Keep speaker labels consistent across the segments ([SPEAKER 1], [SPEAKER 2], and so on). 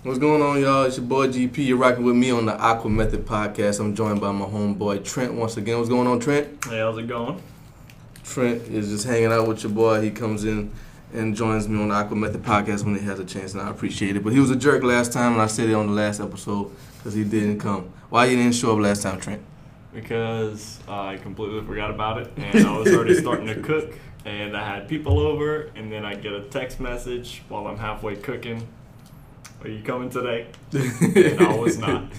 [SPEAKER 1] What's going on, y'all? It's your boy GP. You're rocking with me on the AquaMethodPodcast. I'm joined by my homeboy Trent once again. What's going on, Trent?
[SPEAKER 2] Hey, how's it going?
[SPEAKER 1] Trent is just hanging out with your boy. He comes in and joins me on the AquaMethodPodcast when he has a chance, and I appreciate it. But he was a jerk last time, and I said it on the last episode because he didn't come. Why you didn't show up last time, Trent?
[SPEAKER 2] Because I completely forgot about it, and I was already starting to cook, and I had people over, and then I get a text message while I'm halfway cooking. Are you coming today? And I was not.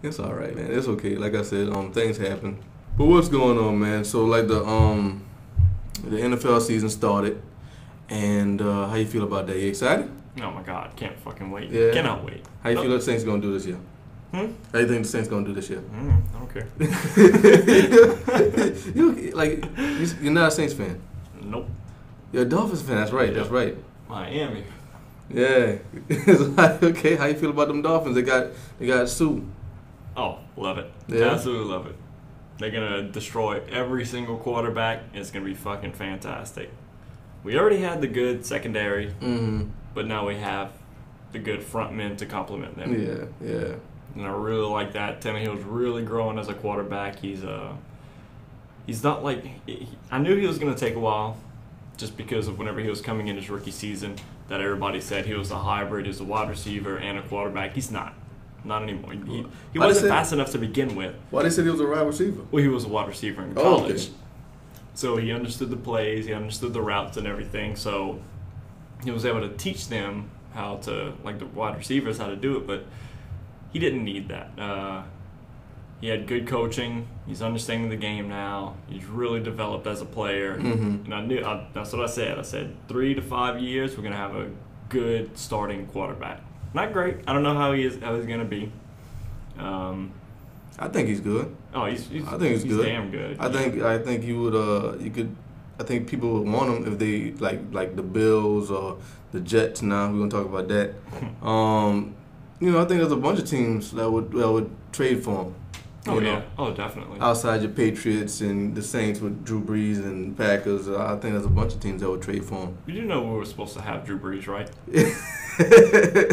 [SPEAKER 1] It's all right, man. It's okay. Like I said, things happen. But what's going on, man? So, like the NFL season started, and how you feel about that? You excited?
[SPEAKER 2] Oh my God, can't fucking wait.
[SPEAKER 1] Yeah.
[SPEAKER 2] Cannot wait.
[SPEAKER 1] How you feel the Saints gonna do this year?
[SPEAKER 2] How
[SPEAKER 1] you think the Saints gonna do this year?
[SPEAKER 2] I don't care.
[SPEAKER 1] You're not a Saints fan.
[SPEAKER 2] Nope.
[SPEAKER 1] You're a Dolphins fan. That's right.
[SPEAKER 2] Yeah.
[SPEAKER 1] That's right.
[SPEAKER 2] Miami.
[SPEAKER 1] Yeah. It's like, okay, how you feel about them Dolphins? They got Sue.
[SPEAKER 2] Oh, love it.
[SPEAKER 1] Yeah.
[SPEAKER 2] Absolutely love it. They're gonna destroy every single quarterback. It's gonna be fucking fantastic. We already had the good secondary, but now we have the good front men to complement them.
[SPEAKER 1] Yeah.
[SPEAKER 2] And I really like that. Tannehill's really growing as a quarterback. He's not like I knew he was gonna take a while, just because of whenever he was coming in his rookie season, that everybody said he was a hybrid, he was a wide receiver and a quarterback. He's not anymore. He wasn't fast enough to begin with.
[SPEAKER 1] Why they said he was a wide receiver?
[SPEAKER 2] Well, he was a wide receiver in college.
[SPEAKER 1] Oh, okay.
[SPEAKER 2] So he understood the plays, he understood the routes and everything. So he was able to teach them how to, like the wide receivers, how to do it. But he didn't need that. He had good coaching. He's understanding the game now. He's really developed as a player. And I knew that's what I said. I said 3 to 5 years, we're gonna have a good starting quarterback. Not great. I don't know how he's gonna be.
[SPEAKER 1] I think he's good.
[SPEAKER 2] Oh, he's
[SPEAKER 1] good.
[SPEAKER 2] Damn good.
[SPEAKER 1] I think you would. You could. I think people would want him if they like the Bills or the Jets. Now we're gonna talk about that. I think there's a bunch of teams that would trade for him.
[SPEAKER 2] Oh, definitely.
[SPEAKER 1] Outside your Patriots and the Saints with Drew Brees and Packers, I think there's a bunch of teams that would trade for him.
[SPEAKER 2] You do know we were supposed to have Drew Brees, right? You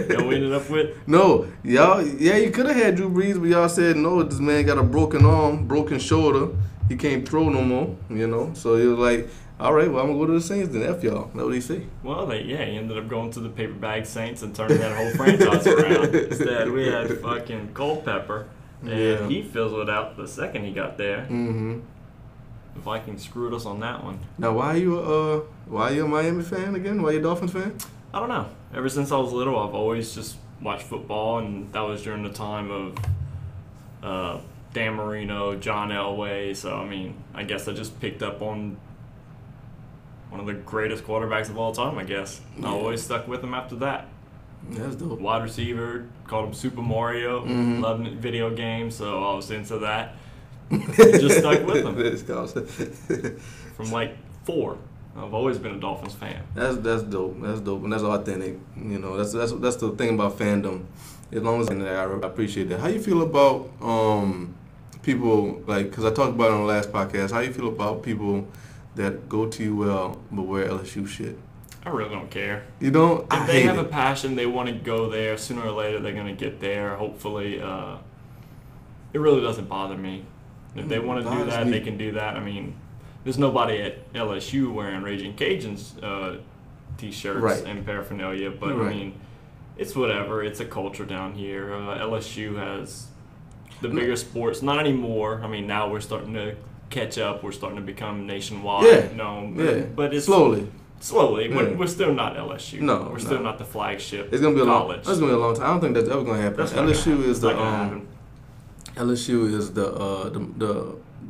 [SPEAKER 2] know what we ended up with?
[SPEAKER 1] No, y'all. Yeah, you could have had Drew Brees, but y'all said no. This man got a broken arm, broken shoulder. He can't throw no more. So he was like, all right, well, I'm gonna go to the Saints then. F y'all. That's what he say.
[SPEAKER 2] Well, he ended up going to the paper bag Saints and turning that whole franchise around. Instead, we had fucking Culpepper. And he fizzled out the second he got there. The Vikings screwed us on that one.
[SPEAKER 1] Now, why are you a Miami fan again? Why are you a Dolphins fan?
[SPEAKER 2] I don't know. Ever since I was little, I've always just watched football, and that was during the time of Dan Marino, John Elway. So, I mean, I guess I just picked up on one of the greatest quarterbacks of all time, I guess. I always stuck with him after that.
[SPEAKER 1] That's dope.
[SPEAKER 2] Wide receiver, called him Super Mario, loved video games, so I was into that. Just stuck with him. From like 4. I've always been a Dolphins fan.
[SPEAKER 1] That's dope. That's dope, and that's authentic. That's the thing about fandom. As long as I appreciate that. How you feel about people because I talked about it on the last podcast. How you feel about people that go to UL but wear LSU shit?
[SPEAKER 2] I really don't care.
[SPEAKER 1] You don't?
[SPEAKER 2] If they have a passion, they want to go there. Sooner or later, they're going to get there. Hopefully, it really doesn't bother me. If they want to do that, they can do that. I mean, there's nobody at LSU wearing Raging Cajuns T-shirts and paraphernalia, but I mean, it's whatever. It's a culture down here. LSU has the bigger sports. Not anymore. I mean, now we're starting to catch up. We're starting to become nationwide known. But it's Slowly. We're still not LSU.
[SPEAKER 1] No,
[SPEAKER 2] we're still not the flagship.
[SPEAKER 1] It's gonna be
[SPEAKER 2] college.
[SPEAKER 1] That's gonna be a long time. I don't think that's ever gonna happen. LSU is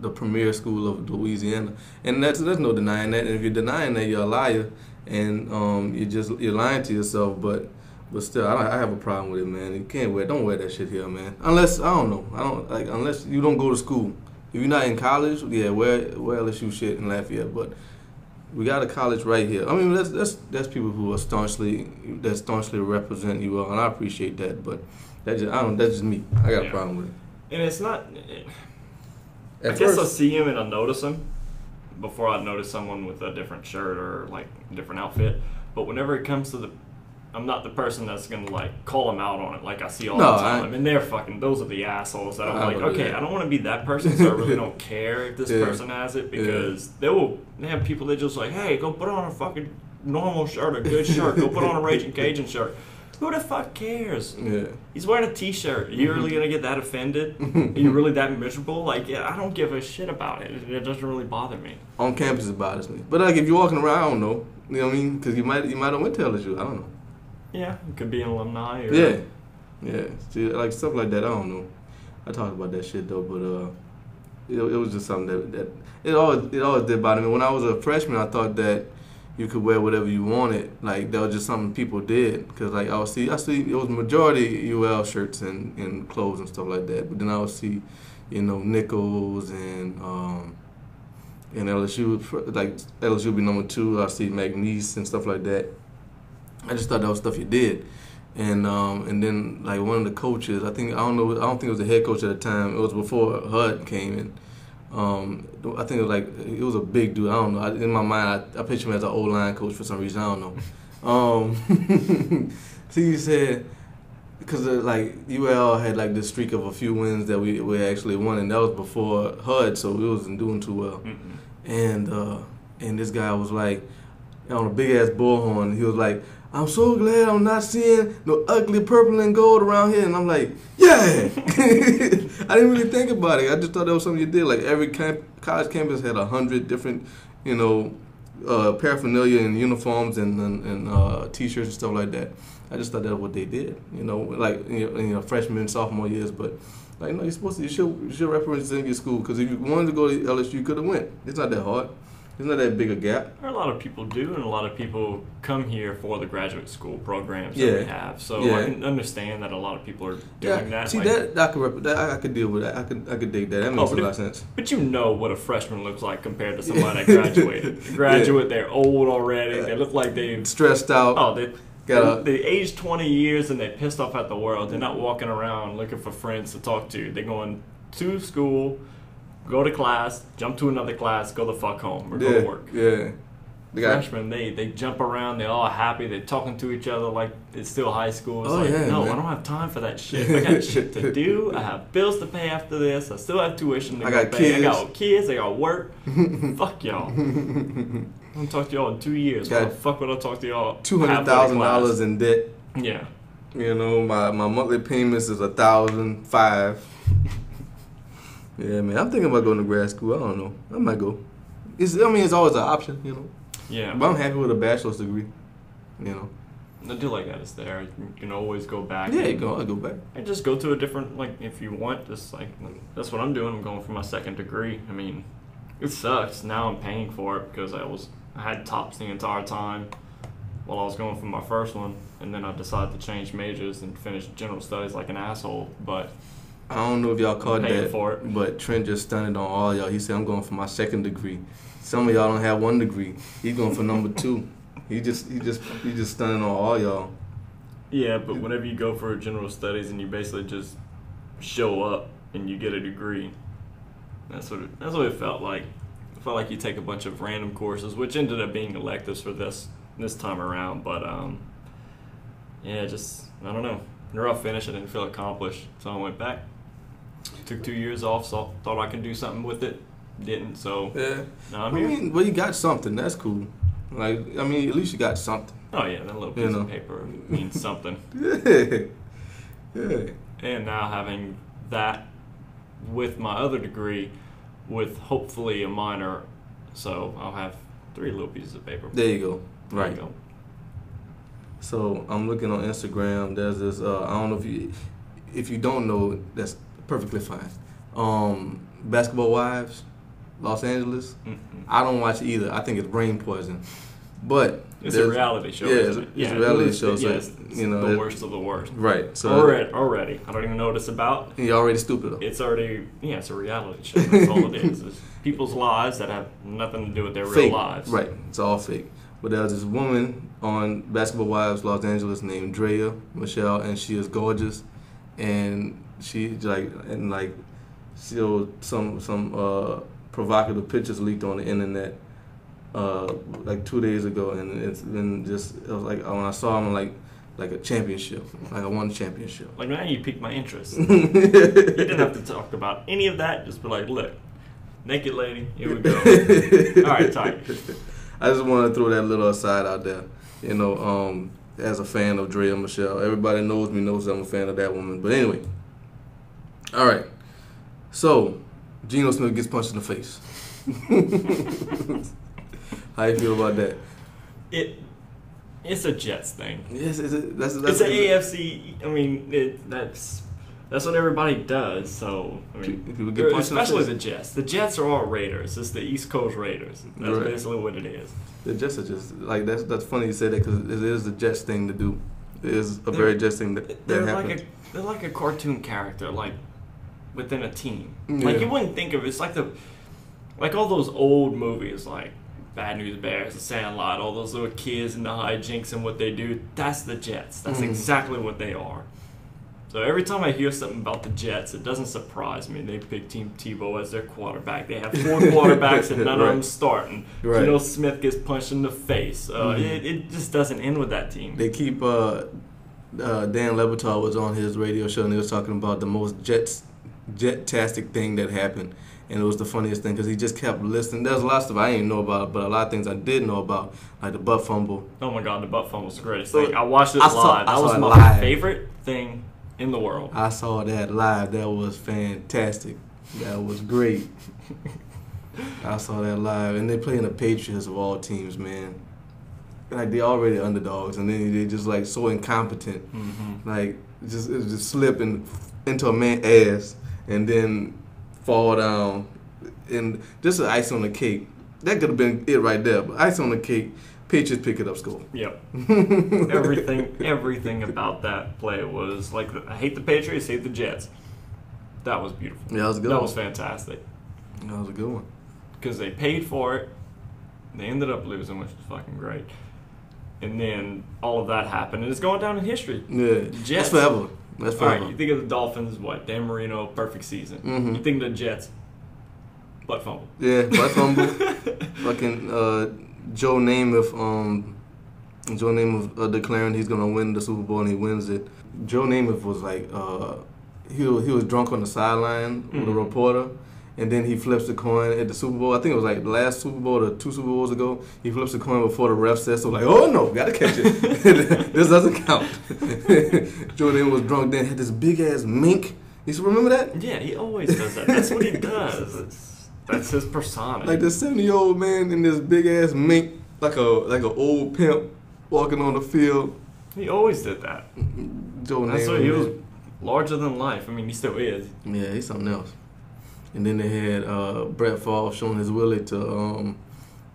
[SPEAKER 1] the premier school of Louisiana, and there's no denying that. And if you're denying that, you're a liar, and you're lying to yourself. But still, I have a problem with it, man. You don't wear that shit here, man. Unless unless you don't go to school. If you're not in college, wear LSU shit in Lafayette, but. We got a college right here. I mean, that's people who are staunchly represent you all, and I appreciate that. But that's just me. I got a problem with it.
[SPEAKER 2] And it's not. I guess I see him and I notice him before I notice someone with a different shirt or like a different outfit. But whenever it comes to the I'm not the person that's gonna like call them out on it like I see all
[SPEAKER 1] No,
[SPEAKER 2] the time. And they're fucking, those are the assholes that I'm like,
[SPEAKER 1] wouldn't do
[SPEAKER 2] okay,
[SPEAKER 1] that.
[SPEAKER 2] I don't want to be that person, so I really don't care if this
[SPEAKER 1] Yeah.
[SPEAKER 2] person has it, because they have people that just like, hey, go put on a fucking normal shirt, a good shirt, go put on a Raging Cajun shirt. Who the fuck cares?
[SPEAKER 1] Yeah.
[SPEAKER 2] He's wearing a t-shirt. Are you really gonna get that offended? Are you really that miserable? Like, yeah, I don't give a shit about it. It doesn't really bother me.
[SPEAKER 1] On campus, it bothers me. But like, if you're walking around, I don't know. You know what I mean? Because you might have went to LSU. I don't know.
[SPEAKER 2] Yeah, it could be an alumni. Or
[SPEAKER 1] Yeah. See, like stuff like that. I don't know. I talked about that shit though, but it was just something that it always did bother me. When I was a freshman, I thought that you could wear whatever you wanted. Like, that was just something people did. Because, like, I see it was majority UL shirts and clothes and stuff like that. But then I would see, you know, Nichols and LSU, like, LSU would be number 2. I see McNeese and stuff like that. I just thought that was stuff you did. And then, like, one of the coaches, I don't think it was the head coach at the time. It was before HUD came in. I think it was a big dude. I don't know. In my mind, I picture him as an O-line coach for some reason. I don't know. So he said, because like UL had like this streak of a few wins that we actually won, and that was before HUD, so we wasn't doing too well. And this guy was like, on a big ass bullhorn. He was like, I'm so glad I'm not seeing no ugly purple and gold around here. And I'm like, yeah. I didn't really think about it. I just thought that was something you did. Like, every college campus had 100 different, you know, paraphernalia and uniforms and T-shirts and stuff like that. I just thought that was what they did. You know, like, you know, freshman, sophomore years. But, like, no, you should represent your school. Because if you wanted to go to LSU, you could have went. It's not that hard. It's not that big a gap.
[SPEAKER 2] A lot of people do, and a lot of people come here for the graduate school programs that we have. So I can understand that a lot of people are doing that.
[SPEAKER 1] See,
[SPEAKER 2] like,
[SPEAKER 1] I could deal with that. I could dig that. That makes a lot of sense.
[SPEAKER 2] But you know what a freshman looks like compared to somebody that graduated. They're old already. They look like they've
[SPEAKER 1] stressed out.
[SPEAKER 2] Oh, they aged 20 years and they're pissed off at the world. They're not walking around looking for friends to talk to. They're going to school, go to class, jump to another class, go the fuck home, or go to work.
[SPEAKER 1] Yeah.
[SPEAKER 2] Freshmen, they jump around, they're all happy, they're talking to each other like it's still high school. It's no, man. I don't have time for that shit. I got shit to do. I have bills to pay after this. I still have tuition to pay.
[SPEAKER 1] Kids.
[SPEAKER 2] I got kids. I got work. Fuck y'all. I'm gonna talk to y'all in 2 years. Why the fuck would I talk to y'all?
[SPEAKER 1] $200,000 in debt.
[SPEAKER 2] Yeah.
[SPEAKER 1] You know, my monthly payments is $1,005. Yeah, man. I'm thinking about going to grad school. I don't know. I might go. It's always an option, you know.
[SPEAKER 2] Yeah.
[SPEAKER 1] But I'm happy with a bachelor's degree, you know.
[SPEAKER 2] I do like that it's there. You can always go back.
[SPEAKER 1] Yeah, I'll go back.
[SPEAKER 2] And just go to a different, like, if you want, just like, that's what I'm doing. I'm going for my second degree. I mean, it sucks. Now I'm paying for it because I had TOPS the entire time while I was going for my first one. And then I decided to change majors and finish general studies like an asshole. But
[SPEAKER 1] I don't know if y'all caught that,
[SPEAKER 2] for it.
[SPEAKER 1] But Trent just stunned on all y'all. He said, I'm going for my second degree. Some of y'all don't have 1 degree. He's going for number 2. He just stunned on all y'all.
[SPEAKER 2] Yeah, but whenever you go for general studies and you basically just show up and you get a degree, that's what it felt like. It felt like you take a bunch of random courses, which ended up being electives for this time around. But yeah, just I don't know. Whenever I finished, I didn't feel accomplished, so I went back. Took 2 years off, so thought I could do something with it. Didn't, so
[SPEAKER 1] yeah.
[SPEAKER 2] Now I'm here.
[SPEAKER 1] Well, you got something. That's cool. Like, I mean, at least you got something.
[SPEAKER 2] Oh yeah, that little piece of paper means something.
[SPEAKER 1] Yeah.
[SPEAKER 2] And now having that with my other degree, with hopefully a minor, so I'll have 3 little pieces of paper.
[SPEAKER 1] There you go. Right.
[SPEAKER 2] There you go.
[SPEAKER 1] So I'm looking on Instagram. There's this. I don't know if you don't know, that's perfectly fine. Basketball Wives, Los Angeles.
[SPEAKER 2] Mm-hmm.
[SPEAKER 1] I don't watch either. I think it's brain poison. But
[SPEAKER 2] it's a reality show.
[SPEAKER 1] Yeah,
[SPEAKER 2] isn't it?
[SPEAKER 1] It's a reality show. So
[SPEAKER 2] it's the worst of the worst.
[SPEAKER 1] Right. So
[SPEAKER 2] already, I don't even know what it's about.
[SPEAKER 1] You're already stupid though.
[SPEAKER 2] It's already it's a reality show. That's all it is. It's people's lives that have nothing to do with their
[SPEAKER 1] fake.
[SPEAKER 2] Real lives.
[SPEAKER 1] Right. It's all fake. But there was this woman on Basketball Wives Los Angeles named Drea Michelle, and she is gorgeous, and she some provocative pictures leaked on the internet like 2 days ago, and it's been just, it was like when I saw them, I'm like, like a championship, like I won a championship.
[SPEAKER 2] Like, now you piqued my interest. You didn't have to talk about any of that. Just be like, look, naked lady, here we go. All right, tight.
[SPEAKER 1] I just want to throw that little aside out there. You know, as a fan of Drea Michelle, everybody knows me, knows I'm a fan of that woman. But anyway, all right. So, Geno Smith gets punched in the face. How you feel about that?
[SPEAKER 2] It's a Jets thing.
[SPEAKER 1] Yes, it's an
[SPEAKER 2] AFC. I mean, that's what everybody does. So I mean, especially the Jets. The Jets are all Raiders. It's the East Coast Raiders. That's basically what it is.
[SPEAKER 1] The Jets are just like that's funny you say that because it is the Jets thing to do. It is a very Jets thing that happens.
[SPEAKER 2] They're like a cartoon character, like within a team.
[SPEAKER 1] Yeah.
[SPEAKER 2] Like you wouldn't think of it. It's like all those old movies, like Bad News Bears, The Sandlot, all those little kids and the hijinks and what they do. That's the Jets. That's exactly what they are. So every time I hear something about the Jets, it doesn't surprise me. They pick Team Tebow as their quarterback. They have 4 quarterbacks and none of them starting.
[SPEAKER 1] Right.
[SPEAKER 2] Geno Smith gets punched in the face. It just doesn't end with that team.
[SPEAKER 1] They keep Dan Le Batard was on his radio show and he was talking about the most Jet-tastic thing that happened. And it was the funniest thing because he just kept listening. There's a lot of stuff I didn't know about, but a lot of things I did know about, like the butt fumble.
[SPEAKER 2] Oh my God, the butt fumble was the greatest thing. I watched it live. That was my favorite thing in the world.
[SPEAKER 1] I saw that live. That was fantastic. That was great. I saw that live. And they playing the Patriots of all teams, man. Like, they already underdogs, and then they just, like, so incompetent. Mm-hmm. Like, just slipping into a man's ass and then fall down. And just an ice on the cake. That could have been it right there. But ice on the cake, Patriots pick it up, score.
[SPEAKER 2] Yep. Everything about that play was like, I hate the Patriots, hate the Jets. That was beautiful.
[SPEAKER 1] Yeah, that was a good one.
[SPEAKER 2] That was fantastic.
[SPEAKER 1] That was a good one.
[SPEAKER 2] Because they paid for it. They ended up losing, which was fucking great. And then all of that happened, and it's going down in history.
[SPEAKER 1] Yeah.
[SPEAKER 2] Jets.
[SPEAKER 1] That's forever. That's forever.
[SPEAKER 2] All right, you think of the Dolphins, what? Dan Marino, perfect season. Mm-hmm. You think of the Jets, butt fumble.
[SPEAKER 1] Yeah, butt fumble. Fucking Joe Namath declaring he's gonna win the Super Bowl and he wins it. Joe Namath was like he was drunk on the sideline with a reporter, and then he flips the coin at the Super Bowl. I think it was like the last Super Bowl or 2 Super Bowls ago. He flips the coin before the ref says so. Like, oh no, gotta catch it. This doesn't count. Joe Namath was drunk. Then had this big ass mink. You still remember that?
[SPEAKER 2] Yeah, he always does that. That's what he does. That's his persona.
[SPEAKER 1] Like this 70-year-old man in this big ass mink, like a old pimp walking on the field.
[SPEAKER 2] He always did that.
[SPEAKER 1] Joe Namath.
[SPEAKER 2] That's what he was, larger than life. I mean, he still is.
[SPEAKER 1] Yeah, he's something else. And then they had Brett Favre showing his willy to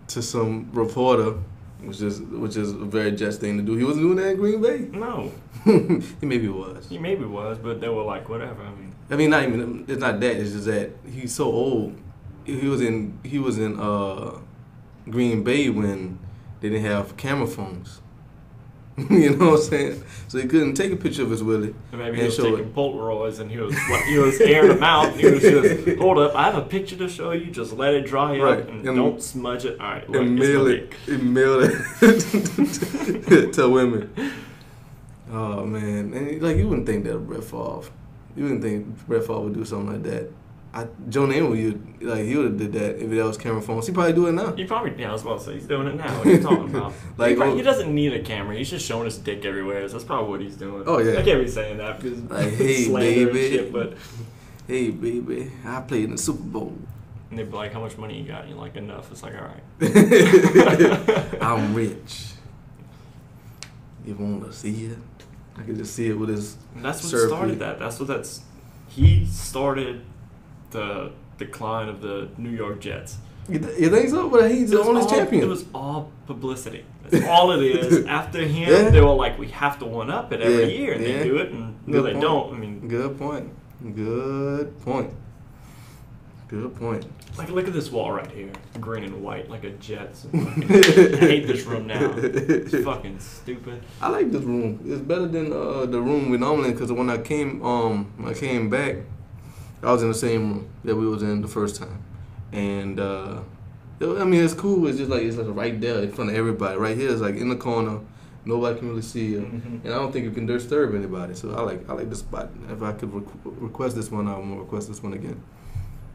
[SPEAKER 1] some reporter, which is a very Jets thing to do. He wasn't doing that in Green Bay.
[SPEAKER 2] No.
[SPEAKER 1] He maybe was.
[SPEAKER 2] He maybe was, but they were like, whatever.
[SPEAKER 1] I mean, not even. It's not that. It's just that he's so old. He was in Green Bay when they didn't have camera phones. You know what I'm saying? So he couldn't take a picture of his willy.
[SPEAKER 2] And maybe he was taking Polaroids and he was airing them out. And he was just, hold up, I have a picture to show you. Just let it dry up and don't smudge it. All right, look,
[SPEAKER 1] and mail it to women. Oh man, and like you wouldn't think that Brett Favre. You wouldn't think Brett Favre would do something like that. Joe Namath, he would have did that if that was camera phones. He probably do it now.
[SPEAKER 2] I was about to say he's doing it now. What are you talking about? He doesn't need a camera. He's just showing his dick everywhere. So that's probably what he's doing.
[SPEAKER 1] Oh yeah.
[SPEAKER 2] I can't be saying that because
[SPEAKER 1] like, hey baby,
[SPEAKER 2] shit, but
[SPEAKER 1] hey baby, I played in the Super Bowl.
[SPEAKER 2] And they'd be like, "How much money you got?" And you're like, "Enough." It's like, all right.
[SPEAKER 1] I'm rich. You want to see it? I can just see it with his.
[SPEAKER 2] And that's what started that. He started the decline of the New York Jets.
[SPEAKER 1] You think so? But he's the only champion.
[SPEAKER 2] It was all publicity. That's all it is. After him, they were like, we have to one-up it every year, and they do it, and they don't. I mean,
[SPEAKER 1] Good point.
[SPEAKER 2] Like, look at this wall right here. Green and white, like a Jets. I hate this room now. It's fucking stupid.
[SPEAKER 1] I like this room. It's better than the room we normally in, because when I came back, I was in the same room that we was in the first time. And, I mean, it's cool. It's just like, it's like right there in front of everybody. Right here is like in the corner. Nobody can really see you,
[SPEAKER 2] Mm-hmm.
[SPEAKER 1] and I don't think you can disturb anybody. So I like this spot. If I could request this one, I'm gonna request this one again.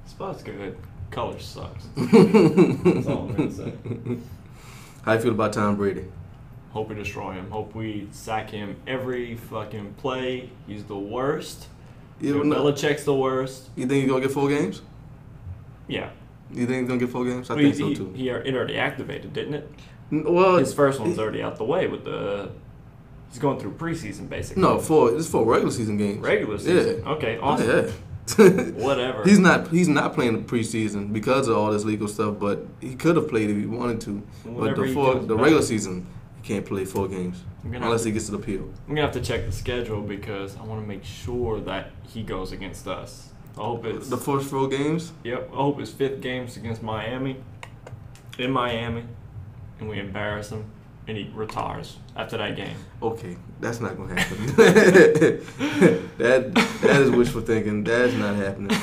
[SPEAKER 2] Spot's good. Color sucks. That's all I'm gonna say.
[SPEAKER 1] How you feel about Tom Brady?
[SPEAKER 2] Hope we destroy him. Hope we sack him every fucking play. He's the worst. Belichick's the worst.
[SPEAKER 1] You think he's gonna get 4 games?
[SPEAKER 2] Yeah.
[SPEAKER 1] You think he's gonna get 4 games? I think so too.
[SPEAKER 2] It already activated, didn't it?
[SPEAKER 1] Well,
[SPEAKER 2] his first one's already out the way with the. He's going through preseason basically.
[SPEAKER 1] No, it's 4 regular season games.
[SPEAKER 2] Regular season.
[SPEAKER 1] Yeah.
[SPEAKER 2] Okay. Awesome.
[SPEAKER 1] Yeah.
[SPEAKER 2] Whatever.
[SPEAKER 1] He's not playing the preseason because of all this legal stuff, but he could have played if he wanted to.
[SPEAKER 2] Whenever
[SPEAKER 1] But the regular season, he can't play 4 games unless he gets to the appeal.
[SPEAKER 2] I'm gonna have to check the schedule because I want to make sure that he goes against us. I hope it's
[SPEAKER 1] the first 4 games.
[SPEAKER 2] Yep. I hope it's 5th games against Miami. In Miami, and we embarrass him, and he retires after that game.
[SPEAKER 1] Okay, that's not gonna happen. that is wishful thinking. That's not happening.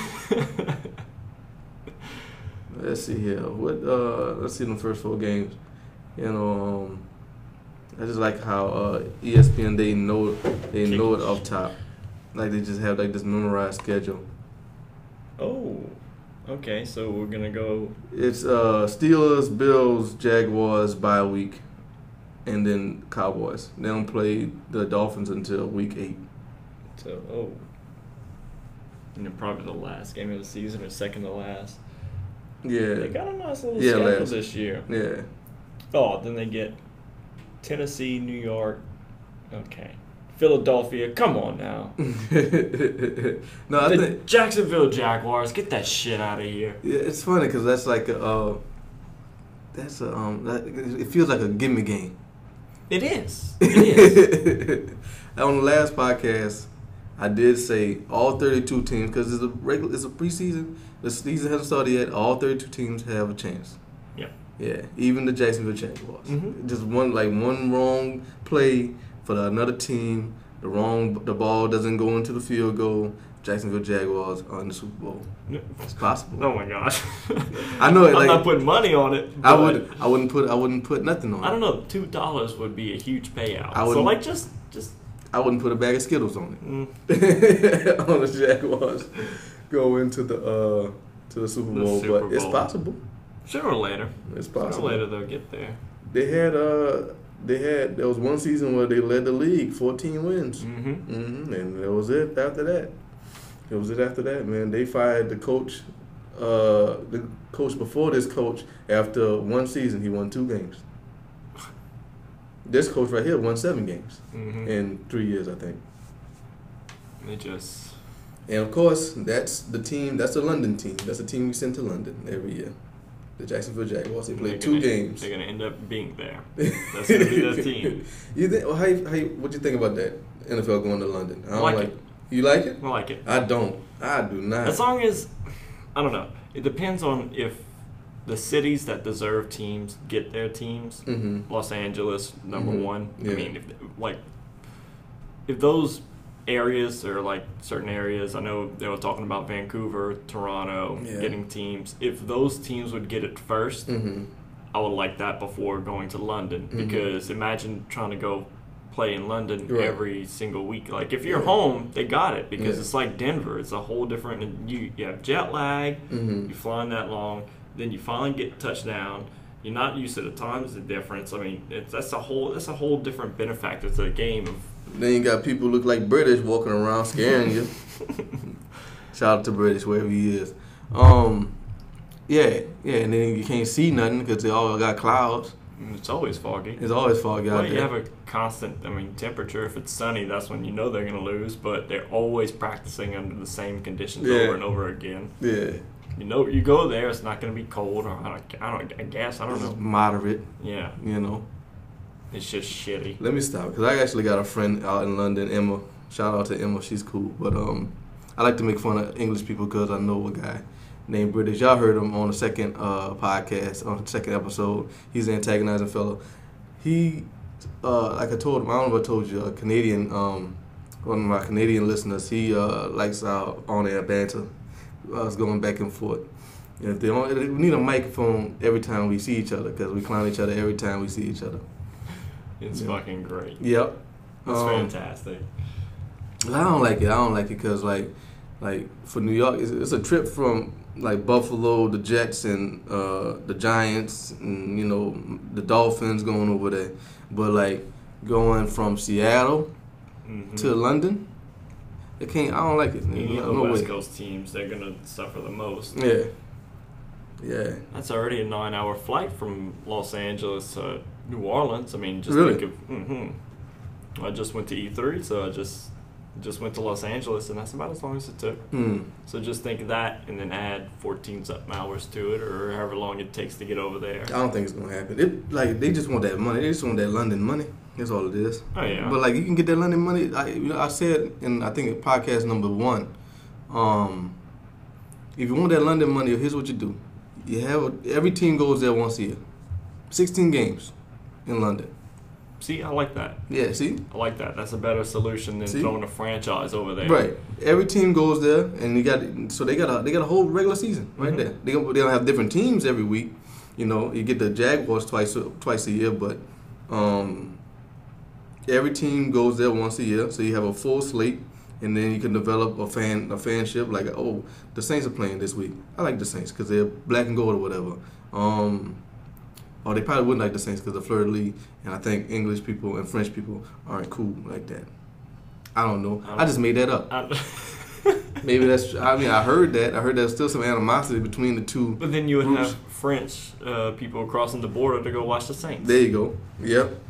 [SPEAKER 1] Let's see here. Let's see the first 4 games. You know, I just like how ESPN they know it off top. Like they just have like this memorized schedule.
[SPEAKER 2] Oh, okay. So we're gonna go.
[SPEAKER 1] It's Steelers, Bills, Jaguars bye week, and then Cowboys. They don't play the Dolphins until week 8.
[SPEAKER 2] So and then probably the last game of the season or second to last.
[SPEAKER 1] Yeah.
[SPEAKER 2] They got a nice little schedule
[SPEAKER 1] last.
[SPEAKER 2] this year.
[SPEAKER 1] Yeah.
[SPEAKER 2] Oh, then they get Tennessee, New York. Okay. Philadelphia, come on now.
[SPEAKER 1] No, I think
[SPEAKER 2] Jacksonville Jaguars, get that shit out of here.
[SPEAKER 1] Yeah, it's funny because that's like it feels like a gimme game.
[SPEAKER 2] It is. It is.
[SPEAKER 1] On the last podcast, I did say all 32 teams because it's a preseason. The season hasn't started yet. All 32 teams have a chance.
[SPEAKER 2] Yeah.
[SPEAKER 1] Yeah, even the Jacksonville Jaguars.
[SPEAKER 2] Mm-hmm.
[SPEAKER 1] Just one wrong play for another team. The ball doesn't go into the field goal. Jacksonville Jaguars are in the Super Bowl. It's possible.
[SPEAKER 2] Oh my gosh.
[SPEAKER 1] I know.
[SPEAKER 2] I'm not putting money on it.
[SPEAKER 1] I wouldn't put nothing on it.
[SPEAKER 2] I don't know. $2 would be a huge payout. Just.
[SPEAKER 1] I wouldn't put a bag of Skittles on it. On the Jaguars go into the Super Bowl, but it's possible.
[SPEAKER 2] Sooner or later.
[SPEAKER 1] It's possible.
[SPEAKER 2] Sooner or later they'll get there.
[SPEAKER 1] There was one season where they led the league, 14 wins.
[SPEAKER 2] Mm-hmm.
[SPEAKER 1] And that was it after that. Man. They fired the coach before this coach. After one season, he won 2 games. This coach right here won 7 games in 3 years, I think. And of course, that's the team. That's the London team. That's the team we send to London every year. The Jacksonville Jaguars. They played 2 games.
[SPEAKER 2] They're gonna end up being there. That's gonna be their team.
[SPEAKER 1] You think? Well, what you think about that? NFL going to London?
[SPEAKER 2] I like it.
[SPEAKER 1] You like it?
[SPEAKER 2] I like it.
[SPEAKER 1] I don't. I do not.
[SPEAKER 2] As long as, I don't know. It depends on if the cities that deserve teams get their teams.
[SPEAKER 1] Mm-hmm.
[SPEAKER 2] Los Angeles, number 1.
[SPEAKER 1] Yeah.
[SPEAKER 2] I mean, if those areas or like certain areas, I know they were talking about Vancouver, Toronto, getting teams. If those teams would get it first, I would like that before going to London, because imagine trying to go play in London every single week. Like if you're home, they got it, because it's like Denver. It's a whole different. You have jet lag. You're flying that long, then you finally get touchdown. You're not used to the times difference. I mean, that's a whole different benefactor to the game.
[SPEAKER 1] Then you got people who look like British walking around scaring you. Shout out to British wherever he is. And then you can't see nothing because they all got clouds.
[SPEAKER 2] It's always foggy.
[SPEAKER 1] It's always foggy out there.
[SPEAKER 2] You have a constant, temperature. If it's sunny, that's when you know they're going to lose, but they're always practicing under the same conditions over and over again.
[SPEAKER 1] Yeah.
[SPEAKER 2] You go there, it's not going to be cold, or I guess, I don't know.
[SPEAKER 1] Moderate.
[SPEAKER 2] Yeah. It's just shitty.
[SPEAKER 1] Let me stop, because I actually got a friend out in London, Emma. Shout out to Emma, she's cool. But I like to make fun of English people because I know a guy named British. Y'all heard him on the second podcast, on the second episode. He's an antagonizing fellow. He, like I told him, I don't know if I told you, a Canadian, one of my Canadian listeners, he likes our on-air banter. Us going back and forth. And we need a microphone every time we see each other, because we clown each other every time we see each other.
[SPEAKER 2] It's fucking great.
[SPEAKER 1] Yep.
[SPEAKER 2] It's fantastic.
[SPEAKER 1] I don't like it. I don't like it because like for New York, it's a trip from like Buffalo, the Jets, and the Giants, and the Dolphins going over there. But like going from Seattle to London, I don't like it.
[SPEAKER 2] The West Coast teams, they're gonna suffer the most.
[SPEAKER 1] Yeah. Yeah.
[SPEAKER 2] That's already a 9-hour flight from Los Angeles to New Orleans. I mean, just
[SPEAKER 1] really?
[SPEAKER 2] think of. I just went to E3, so I just went to Los Angeles, and that's about as long as it took. So just think of that, and then add 14-something hours to it, or however long it takes to get over there.
[SPEAKER 1] I don't think it's gonna happen. They just want that money. They just want that London money. That's all it is.
[SPEAKER 2] Oh yeah.
[SPEAKER 1] But like you can get that London money. I said in I think podcast number 1. If you want that London money, here's what you do. Every team goes there once a year. 16 games in London.
[SPEAKER 2] See, I like that.
[SPEAKER 1] Yeah, see?
[SPEAKER 2] I like that. That's a better solution than throwing a franchise over there.
[SPEAKER 1] Right. Every team goes there, and they got a whole regular season right there. They don't have different teams every week. You get the Jaguars twice a year, but every team goes there once a year, so you have a full slate. And then you can develop a fanship like, oh, the Saints are playing this week. I like the Saints because they're black and gold or whatever. Or they probably wouldn't like the Saints because they're fleur-de-lis, and I think English people and French people aren't cool like that. I don't know. I just made that up. Maybe that's. I mean, I heard that. I heard there's still some animosity between the two.
[SPEAKER 2] But then you would
[SPEAKER 1] groups.
[SPEAKER 2] have French people crossing the border to go watch the Saints.
[SPEAKER 1] There you go. Yep.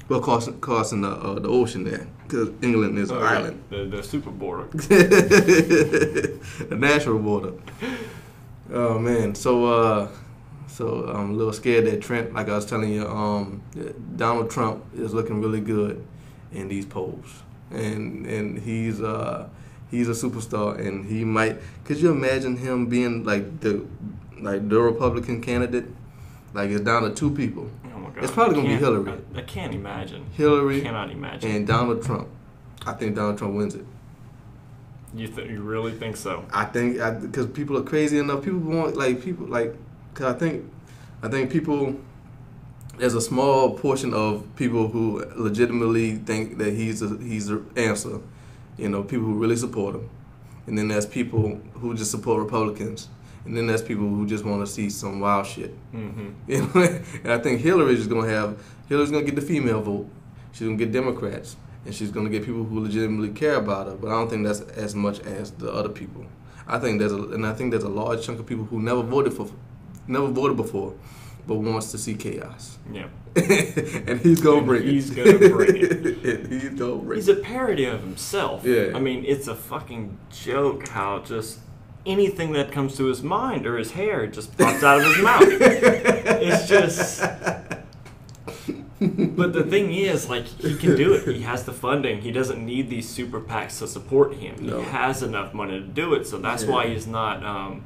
[SPEAKER 1] Well, crossing the ocean there, because England is an island.
[SPEAKER 2] The super border.
[SPEAKER 1] The natural border. Oh man, so I'm a little scared that Trent, like I was telling you, Donald Trump is looking really good in these polls, and he's a superstar, and he might. Could you imagine him being like the Republican candidate? Like it's down to 2 people.
[SPEAKER 2] Oh my God.
[SPEAKER 1] It's probably gonna be Hillary.
[SPEAKER 2] I can't imagine.
[SPEAKER 1] Hillary.
[SPEAKER 2] Cannot imagine.
[SPEAKER 1] And Donald Trump. I think Donald Trump wins it.
[SPEAKER 2] You really think so?
[SPEAKER 1] I think because people are crazy enough. People want cause I think people. There's a small portion of people who legitimately think that he's the answer. People who really support him, and then there's people who just support Republicans. And then there's people who just want to see some wild shit. And I think Hillary's going to get the female vote. She's going to get Democrats. And she's going to get people who legitimately care about her. But I don't think that's as much as the other people. I think there's a large chunk of people who never voted before, but wants to see chaos.
[SPEAKER 2] Yeah.
[SPEAKER 1] And he's going to bring it.
[SPEAKER 2] He's going to bring it.
[SPEAKER 1] He's going to bring it.
[SPEAKER 2] He's a parody of himself.
[SPEAKER 1] Yeah.
[SPEAKER 2] I mean, it's a fucking joke how just anything that comes to his mind or his hair just pops out of his mouth. It's just. But the thing is, like, he can do it. He has the funding. He doesn't need these super PACs to support him.
[SPEAKER 1] No.
[SPEAKER 2] He has enough money to do it. So that's why he's not. All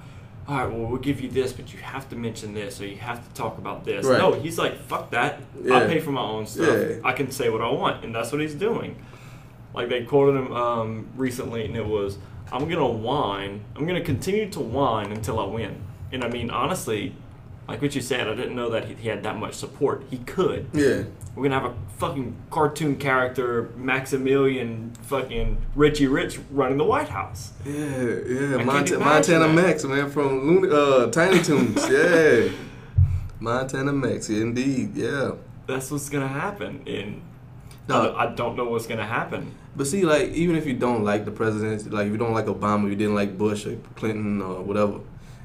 [SPEAKER 2] right, well, we'll give you this, but you have to mention this, or you have to talk about this.
[SPEAKER 1] Right.
[SPEAKER 2] No, he's like, fuck that.
[SPEAKER 1] Yeah.
[SPEAKER 2] I'll pay for my own stuff.
[SPEAKER 1] Yeah.
[SPEAKER 2] I can say what I want, and that's what he's doing. Like, they quoted him recently, and it was, I'm going to continue to whine until I win. And I mean, honestly, like what you said, I didn't know that he had that much support. He could.
[SPEAKER 1] Yeah.
[SPEAKER 2] We're going to have a fucking cartoon character, Maximilian fucking Richie Rich running the White House.
[SPEAKER 1] Yeah. Montana Max, man, from Tiny Toons. Yeah. Montana Max, indeed, yeah.
[SPEAKER 2] That's what's going to happen. And
[SPEAKER 1] No.
[SPEAKER 2] I don't know what's going to happen.
[SPEAKER 1] But see, like, even if you don't like the presidents, like, if you don't like Obama, you didn't like Bush or Clinton or whatever,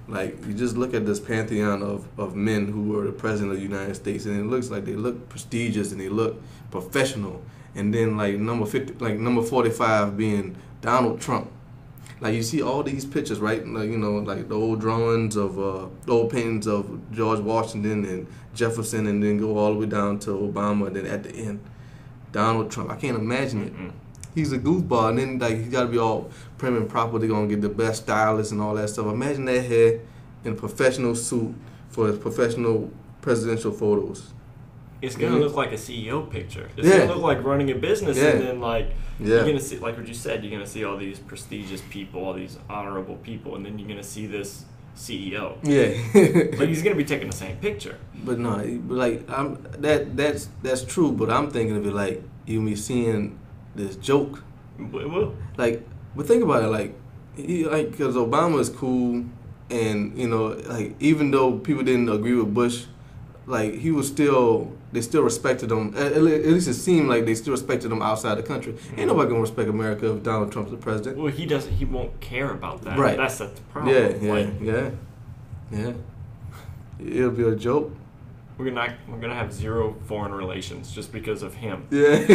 [SPEAKER 1] like, you just look at this pantheon of men who were the president of the United States, and it looks like they look prestigious and they look professional. And then, like, number 45 being Donald Trump. Like, you see all these pictures, right? Like, like the old drawings of, the old paintings of George Washington and Jefferson, and then go all the way down to Obama, and then at the end, Donald Trump. I can't imagine it. He's a goofball, and then like he's got to be all prim and proper. They're gonna get the best stylist and all that stuff. Imagine that hair in a professional suit for his professional presidential photos.
[SPEAKER 2] It's gonna look like a CEO picture. It's gonna look like running a business, and then like you're gonna see, like what you said, you're gonna see all these prestigious people, all these honorable people, and then you're gonna see this CEO.
[SPEAKER 1] Yeah.
[SPEAKER 2] Like, he's gonna be taking the same picture.
[SPEAKER 1] But no, like that's true. But I'm thinking of it like you me seeing this joke.
[SPEAKER 2] Well,
[SPEAKER 1] Like, but think about it. Like, because Obama is cool, and like even though people didn't agree with Bush, like they still respected him. At least it seemed like they still respected him outside the country. Ain't nobody gonna respect America if Donald Trump's the president.
[SPEAKER 2] well, he doesn't. He won't care about that.
[SPEAKER 1] Right.
[SPEAKER 2] That's the problem.
[SPEAKER 1] Yeah. It'll be a joke.
[SPEAKER 2] We're gonna have zero foreign relations just because of him.
[SPEAKER 1] Yeah.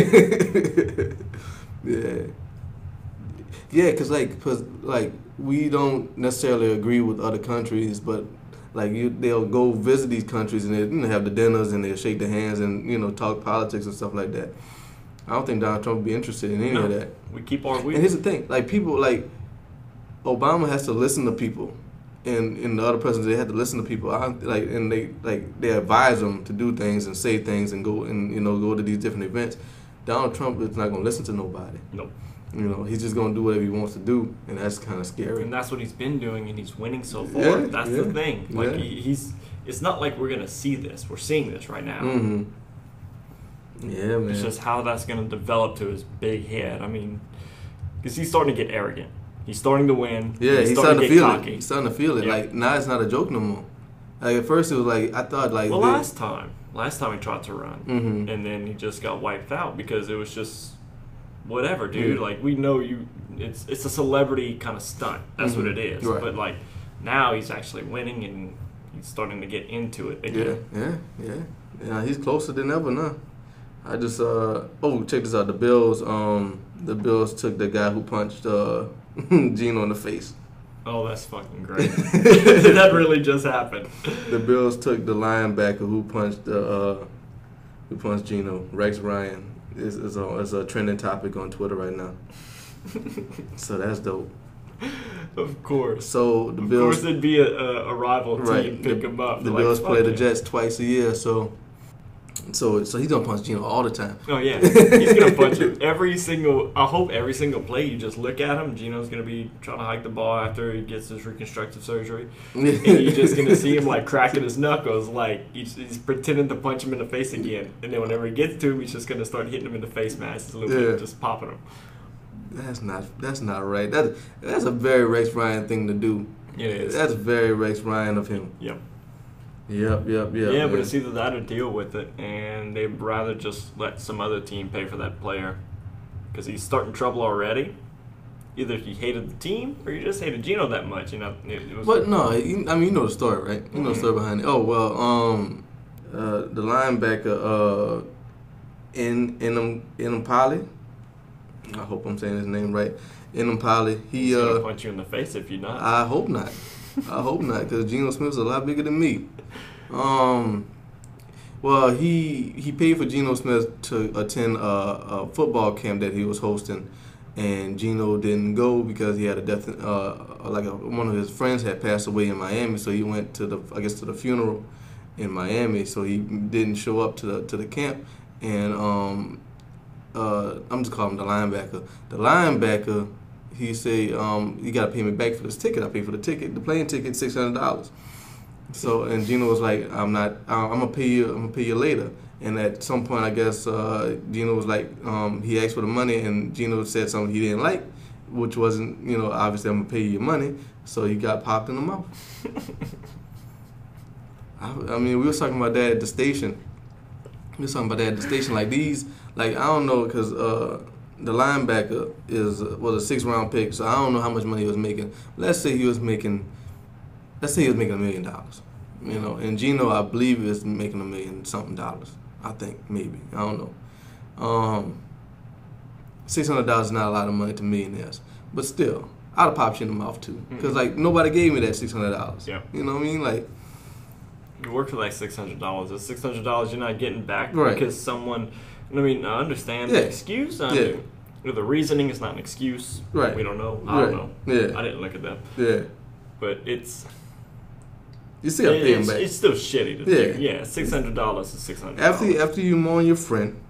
[SPEAKER 1] Yeah. Yeah, cause we don't necessarily agree with other countries, but like they'll go visit these countries and they have the dinners and they'll shake their hands and talk politics and stuff like that. I don't think Donald Trump would be interested in any of that.
[SPEAKER 2] We keep our.
[SPEAKER 1] And here's the thing: like people, like Obama has to listen to people, and the other presidents they have to listen to people. They advise them to do things and say things and go to these different events. Donald Trump is not going to listen to nobody.
[SPEAKER 2] Nope.
[SPEAKER 1] He's just going to do whatever he wants to do, and that's kind of scary.
[SPEAKER 2] And that's what he's been doing, and he's winning so far.
[SPEAKER 1] Yeah,
[SPEAKER 2] that's the thing. Like he's. It's not like we're gonna see this. We're seeing this right now.
[SPEAKER 1] Mm-hmm. Yeah, man.
[SPEAKER 2] It's just how that's gonna develop to his big head. I mean, because he's starting to get arrogant. He's starting to win.
[SPEAKER 1] Yeah, he's
[SPEAKER 2] starting
[SPEAKER 1] to feel
[SPEAKER 2] cocky.
[SPEAKER 1] it. He's starting to feel it.
[SPEAKER 2] Yeah.
[SPEAKER 1] Like now, it's not a joke no more. Like at first, it was like I thought like.
[SPEAKER 2] Well, last time he tried to run,
[SPEAKER 1] mm-hmm.
[SPEAKER 2] and then he just got wiped out because it was just whatever, dude. Mm-hmm. Like we know you. It's a celebrity kind of stunt. That's
[SPEAKER 1] mm-hmm.
[SPEAKER 2] what it is.
[SPEAKER 1] Right.
[SPEAKER 2] But like now he's actually winning and he's starting to get into it again.
[SPEAKER 1] Yeah. He's closer than ever now. I just check this out. The Bills took the guy who punched Gino in the face.
[SPEAKER 2] Oh, that's fucking great. That really just happened.
[SPEAKER 1] The Bills took the linebacker who punched Gino, Rex Ryan. Is a trending topic on Twitter right now. So that's dope.
[SPEAKER 2] Of course.
[SPEAKER 1] So the Bills.
[SPEAKER 2] Of course, it'd be a rival team pick him up.
[SPEAKER 1] The Bills play the Jets twice a year, so he's gonna punch Gino all the time.
[SPEAKER 2] Oh yeah, he's gonna punch him I hope every single play you just look at him. Gino's gonna be trying to hike the ball after he gets his reconstructive surgery, and you're just gonna see him like cracking his knuckles, like he's pretending to punch him in the face again. And then whenever he gets to him, he's just gonna start hitting him in the face mask a little bit, just popping him.
[SPEAKER 1] That's not right. That's a very Rex Ryan thing to do.
[SPEAKER 2] It is.
[SPEAKER 1] That's very Rex Ryan of him.
[SPEAKER 2] Yep.
[SPEAKER 1] Yeah,
[SPEAKER 2] man. But it's either that or deal with it, and they'd rather just let some other team pay for that player because he's starting trouble already. Either he hated the team or you just hated Gino that much,
[SPEAKER 1] But no, you know the story, right? You know the story behind it. Oh well, the linebacker Pali. I hope I'm saying his name right. Pali. He's
[SPEAKER 2] gonna punch you in the face if you're not.
[SPEAKER 1] I hope not. Because Geno Smith's a lot bigger than me. Well, he paid for Geno Smith to attend a football camp that he was hosting, and Geno didn't go because he had a death. One of his friends had passed away in Miami, so he went to the funeral in Miami. So he didn't show up to the camp, and I'm just calling him the linebacker. The linebacker. He said, you got to pay me back for this ticket. I paid for the ticket, the plane ticket, $600. So, and Gino was like, I'm gonna pay you later. And at some point, I guess Gino was like, he asked for the money, and Gino said something he didn't like, which wasn't, obviously I'm gonna pay you your money. So he got popped in the mouth. We were talking about that at the station. Like these, like I don't know, because the linebacker was a 6th round pick, so I don't know how much money he was making. Let's say he was making $1 million. And Gino, I believe, is making $1 million something dollars. I think maybe, I don't know. $600 is not a lot of money to millionaires, but still, I'd have popped you in the mouth too, because like nobody gave me that $600.
[SPEAKER 2] Yeah.
[SPEAKER 1] You know what I mean? Like,
[SPEAKER 2] you work for like $600. It's $600 you're not getting back
[SPEAKER 1] right.
[SPEAKER 2] Because someone. I understand the excuse. The reasoning is not an excuse.
[SPEAKER 1] Right.
[SPEAKER 2] We don't know. I don't know.
[SPEAKER 1] Yeah.
[SPEAKER 2] I didn't look at them.
[SPEAKER 1] Yeah.
[SPEAKER 2] But it's.
[SPEAKER 1] You still got to pay him back.
[SPEAKER 2] It's still shitty to do. Yeah, $600 is $600.
[SPEAKER 1] After you mourn your friend,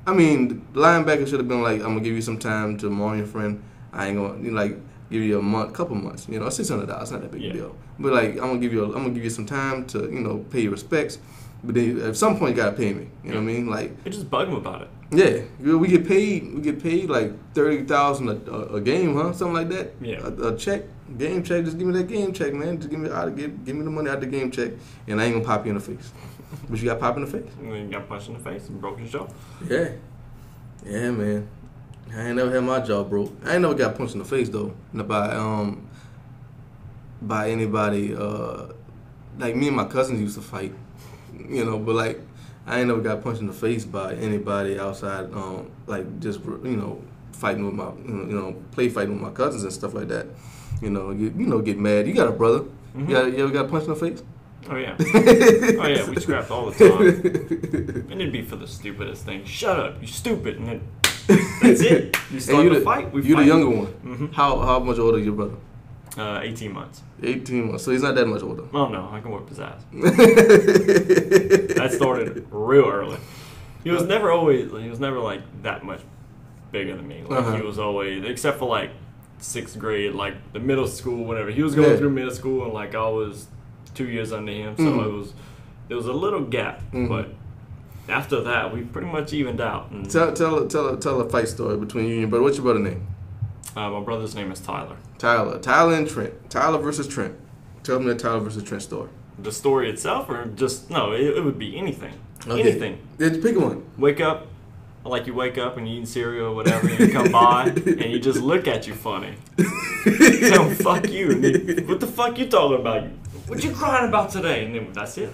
[SPEAKER 1] the linebacker should have been like, I'm gonna give you some time to mourn your friend. I ain't gonna give you a month, couple months. You know, $600, not that big a deal. But like, I'm gonna give you some time to, you know, pay your respects. But then at some point you gotta pay me. You know what I mean? Like,
[SPEAKER 2] it just bug him about it.
[SPEAKER 1] Yeah, we get paid like $30,000 a game, huh? Something like that.
[SPEAKER 2] Yeah.
[SPEAKER 1] A check, game check. Just give me that game check, man. Just give me the money out the game check, and I ain't gonna pop you in the face. But you got pop in the face.
[SPEAKER 2] And then you got punched in the face and broke your jaw.
[SPEAKER 1] Yeah, man. I ain't never had my jaw broke. I ain't never got punched in the face though. By anybody. Like me and my cousins used to fight, you know. But like, I ain't never got punched in the face by anybody outside. Like just, you know, fighting with my, you know, play fighting with my cousins and stuff like that. You know, get mad. You got a brother. Mm-hmm. You ever got punched in the face?
[SPEAKER 2] Oh yeah. Oh yeah. We scrapped all the time. And it'd be for the stupidest thing. Shut up, you stupid. And then that's it. You start to fight.
[SPEAKER 1] You're the younger one. Mm-hmm. How much older is your brother?
[SPEAKER 2] 18 months.
[SPEAKER 1] 18 months. So he's not that much older.
[SPEAKER 2] Oh no, I can whoop his ass. That started real early. He was never like that much bigger than me. Like he was always, except for like 6th grade, like the middle school, whatever. He was going through middle school, and like I was 2 years under him, so there was a little gap. But after that, we pretty much evened out. And
[SPEAKER 1] tell a fight story between you and your brother. What's your brother's name?
[SPEAKER 2] My brother's name is Tyler.
[SPEAKER 1] Tyler and Trent. Tyler versus Trent. Tell me the Tyler versus Trent story.
[SPEAKER 2] The story itself, or just no? It would be anything. Okay. Anything.
[SPEAKER 1] Pick one.
[SPEAKER 2] Wake up. Like you wake up and you eating cereal or whatever, and you come by and you just look at you funny. Tell them, fuck you. And what the fuck you talking about? What you crying about today? And then that's it.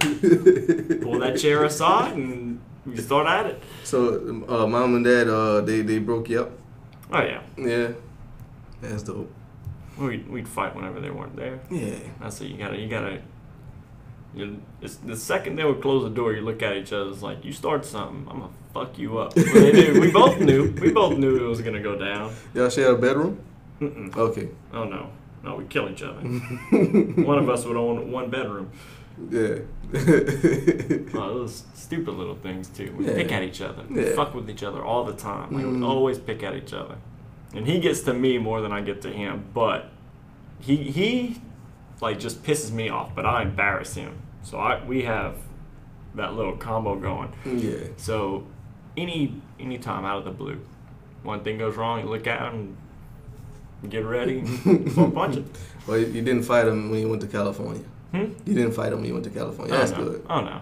[SPEAKER 2] Pull that chair aside and we start at it.
[SPEAKER 1] So, mom and dad, they broke you up?
[SPEAKER 2] Oh yeah.
[SPEAKER 1] Yeah. That's dope.
[SPEAKER 2] We'd fight whenever they weren't there.
[SPEAKER 1] Yeah.
[SPEAKER 2] That's it. You gotta. The second they would close the door, you look at each other. It's like, you start something, I'm gonna fuck you up. But they did. We both knew it was gonna go down.
[SPEAKER 1] Y'all share a bedroom?
[SPEAKER 2] Mm-mm.
[SPEAKER 1] Okay.
[SPEAKER 2] Oh no, we kill each other. One of us would own one bedroom.
[SPEAKER 1] Yeah.
[SPEAKER 2] Those stupid little things too. We pick at each other. We fuck with each other all the time. Like, we always pick at each other. And he gets to me more than I get to him. But he like just pisses me off. But I embarrass him. So we have that little combo going.
[SPEAKER 1] Yeah.
[SPEAKER 2] So any time out of the blue, one thing goes wrong, you look at him, get ready, and punch it.
[SPEAKER 1] Well, you didn't fight him when you went to California.
[SPEAKER 2] You
[SPEAKER 1] didn't fight him when you went to California. That's good.
[SPEAKER 2] Oh no.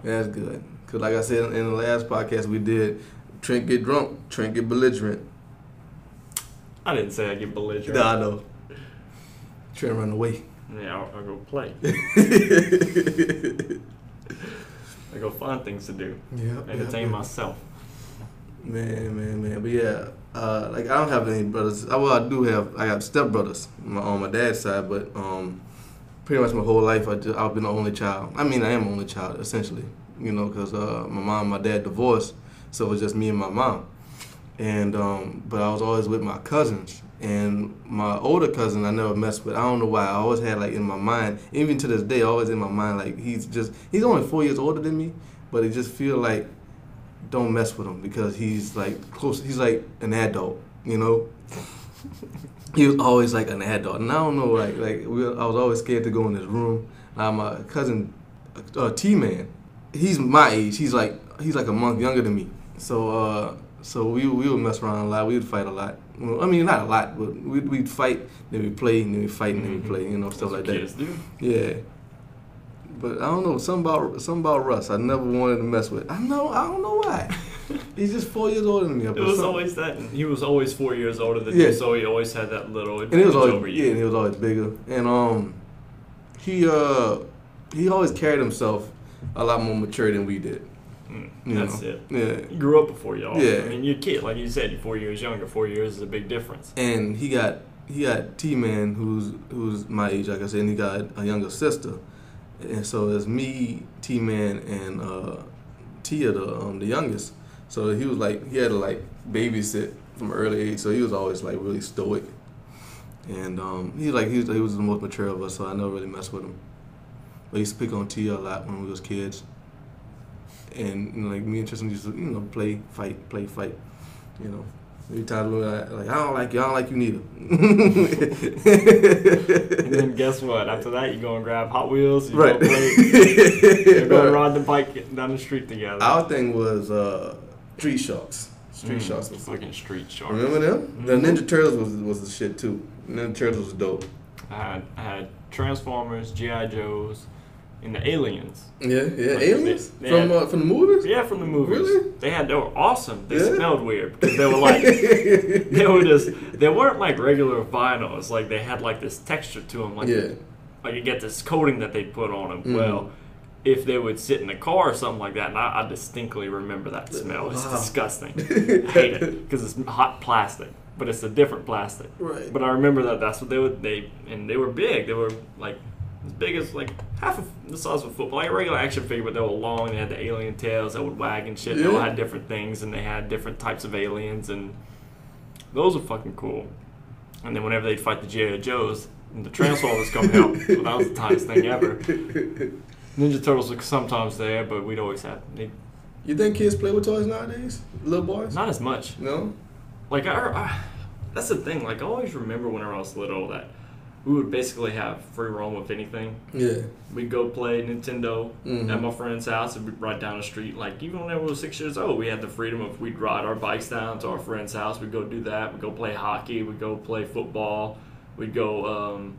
[SPEAKER 1] That's good. Because like I said in the last podcast we did, Trent get drunk, Trent get belligerent.
[SPEAKER 2] I didn't say I get belligerent.
[SPEAKER 1] Nah, I know. Trent run away.
[SPEAKER 2] Yeah, I'll go play. I go find things to do.
[SPEAKER 1] Yeah.
[SPEAKER 2] Entertain myself.
[SPEAKER 1] Man. But yeah, like I don't have any brothers. Well, I got stepbrothers on my dad's side, but pretty much my whole life I've been the only child. I mean, I am the only child essentially, you know, because my mom and my dad divorced, so it was just me and my mom. And but I was always with my cousins. And my older cousin I never messed with. I don't know why. I always had like in my mind, even to this day, always in my mind, like he's only 4 years older than me, but I just feel like don't mess with him because he's like close. He's like an adult, you know. He was always like an adult, and I don't know, I was always scared to go in his room. Now my cousin T-Man, he's my age. He's like a month younger than me. So we would mess around a lot. We would fight a lot. Well, I mean, not a lot, but we'd fight, then we play, and then we fight, and then we play, you know, stuff like that.
[SPEAKER 2] Kids do.
[SPEAKER 1] Yeah. But I don't know, something about Russ I never wanted to mess with. I don't know why. He's just 4 years older than me.
[SPEAKER 2] It was always that. He was always 4 years older than you, so he always had that little advantage over you.
[SPEAKER 1] Yeah, and he was always bigger. And he always carried himself a lot more mature than we did.
[SPEAKER 2] That's it.
[SPEAKER 1] Yeah.
[SPEAKER 2] You grew up before y'all.
[SPEAKER 1] Yeah.
[SPEAKER 2] I mean, you're a kid. Like you said, you're 4 years younger. 4 years is a big difference.
[SPEAKER 1] And he got T-Man, who's my age, like I said, and he got a younger sister. And so it's me, T-Man, and Tia, the youngest. So he had to like babysit from an early age. So he was always like really stoic. And he was the most mature of us, so I never really messed with him. But I used to pick on Tia a lot when we was kids. And like me and Tristan used to, play, fight, you know. Every time like I don't like you neither.
[SPEAKER 2] And then guess what? After that, you go and grab Hot Wheels. You
[SPEAKER 1] Right.
[SPEAKER 2] Go play, you go and ride the bike down the street together.
[SPEAKER 1] Our thing was Street Sharks. Street Sharks was
[SPEAKER 2] fucking Street Sharks.
[SPEAKER 1] Remember them? The Ninja Turtles was the shit too. Ninja Turtles was dope.
[SPEAKER 2] I had Transformers, G.I. Joes, and the Aliens.
[SPEAKER 1] Yeah,
[SPEAKER 2] Like,
[SPEAKER 1] aliens
[SPEAKER 2] they
[SPEAKER 1] from the movies.
[SPEAKER 2] Yeah, from the movies.
[SPEAKER 1] Really?
[SPEAKER 2] They were awesome. They
[SPEAKER 1] Yeah?
[SPEAKER 2] smelled weird because they were like they weren't like regular vinyls. Like they had like this texture to them. Like like you get this coating that they put on them. Well, if they would sit in the car or something like that, and I distinctly remember that smell. It's disgusting. I hate it because it's hot plastic, but it's a different plastic.
[SPEAKER 1] Right.
[SPEAKER 2] But I remember that's what they were big. They were like as big as like half of the size of a football, like a regular action figure, but they were long. They had the alien tails that would wag and shit. They all had different things, and they had different types of aliens, and those were fucking cool. And then whenever they'd fight the G.I. Joes, and the Transformers come out, well, that was the tightest thing ever. Ninja Turtles were sometimes there, but we'd always have.
[SPEAKER 1] You think kids play with toys nowadays? Little boys?
[SPEAKER 2] Not as much.
[SPEAKER 1] No?
[SPEAKER 2] Like, that's the thing. Like, I always remember whenever I was little that we would basically have free roam with anything.
[SPEAKER 1] Yeah.
[SPEAKER 2] We'd go play Nintendo at my friend's house and we'd ride down the street. Like, even whenever we were 6 years old, we had the freedom of we'd ride our bikes down to our friend's house. We'd go do that. We'd go play hockey. We'd go play football. We'd go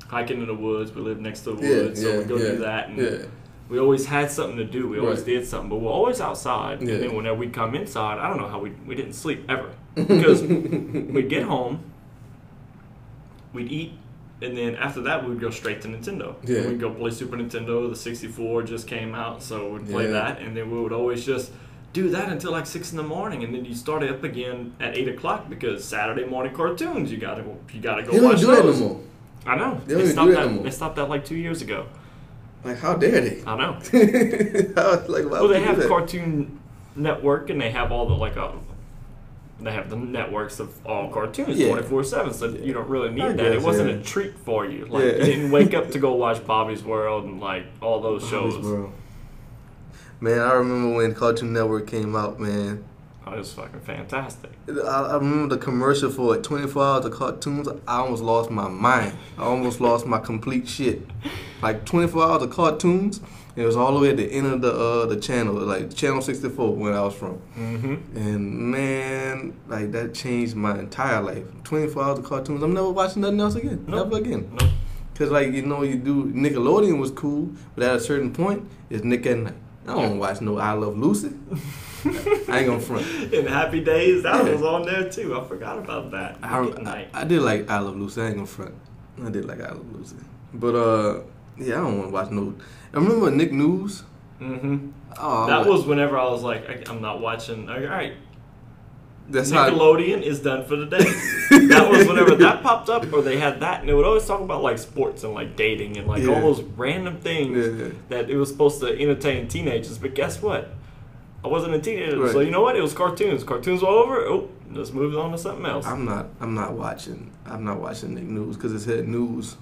[SPEAKER 2] hiking in the woods. We lived next to the woods, so we'd go do that. And we always had something to do. We always did something, but we're always outside. And then whenever we'd come inside, I don't know how we didn't sleep ever. Because we'd get home, we'd eat, and then after that, we'd go straight to Nintendo.
[SPEAKER 1] Yeah.
[SPEAKER 2] And we'd go play Super Nintendo. The 64 just came out, so we'd play that. And then we would always just do that until like 6 in the morning. And then you start it up again at 8 o'clock because Saturday morning cartoons, you gotta go
[SPEAKER 1] They
[SPEAKER 2] watch
[SPEAKER 1] don't do
[SPEAKER 2] those.
[SPEAKER 1] that no more.
[SPEAKER 2] I know.
[SPEAKER 1] They don't even do that no more.
[SPEAKER 2] They stopped that like 2 years ago.
[SPEAKER 1] Like, how dare they?
[SPEAKER 2] I know.
[SPEAKER 1] Well,
[SPEAKER 2] they have Cartoon Network, and they have all the they have the networks of all cartoons 24/7. So you don't really need that. It wasn't a treat for you. Like you didn't wake up to go watch Bobby's World and like all those shows.
[SPEAKER 1] Man, I remember when Cartoon Network came out, man.
[SPEAKER 2] Oh, it was fucking fantastic.
[SPEAKER 1] I remember the commercial for it, 24 hours of cartoons. I almost lost my mind. I almost lost my complete shit. Like 24 hours of cartoons. It was all the way at the end of the channel, like channel 64 where I was from. Mm-hmm. And man, like that changed my entire life. 24 hours of cartoons. I'm never watching nothing else again.
[SPEAKER 2] Nope.
[SPEAKER 1] Never again.
[SPEAKER 2] Nope.
[SPEAKER 1] Cause like you do Nickelodeon was cool, but at a certain point, it's Nick at Night. I don't watch no I Love Lucy. I ain't gonna front.
[SPEAKER 2] In Happy Days, that was on there too. I forgot about that.
[SPEAKER 1] I did like I Love Lucy. I ain't gonna front. I did like I Love Lucy. But I don't want to watch no. I remember Nick News.
[SPEAKER 2] Mm-hmm.
[SPEAKER 1] Oh,
[SPEAKER 2] that was whenever I was like, I'm not watching. All right.
[SPEAKER 1] That's
[SPEAKER 2] Nickelodeon is done for the day. That was whenever that popped up, or they had that, and they would always talk about like sports and like dating and like all those random things that it was supposed to entertain teenagers. But guess what? I wasn't a teenager, so you know what? It was cartoons. Cartoons were over. Oh, let's move on to something else.
[SPEAKER 1] I'm not watching Nick News because it's hit news,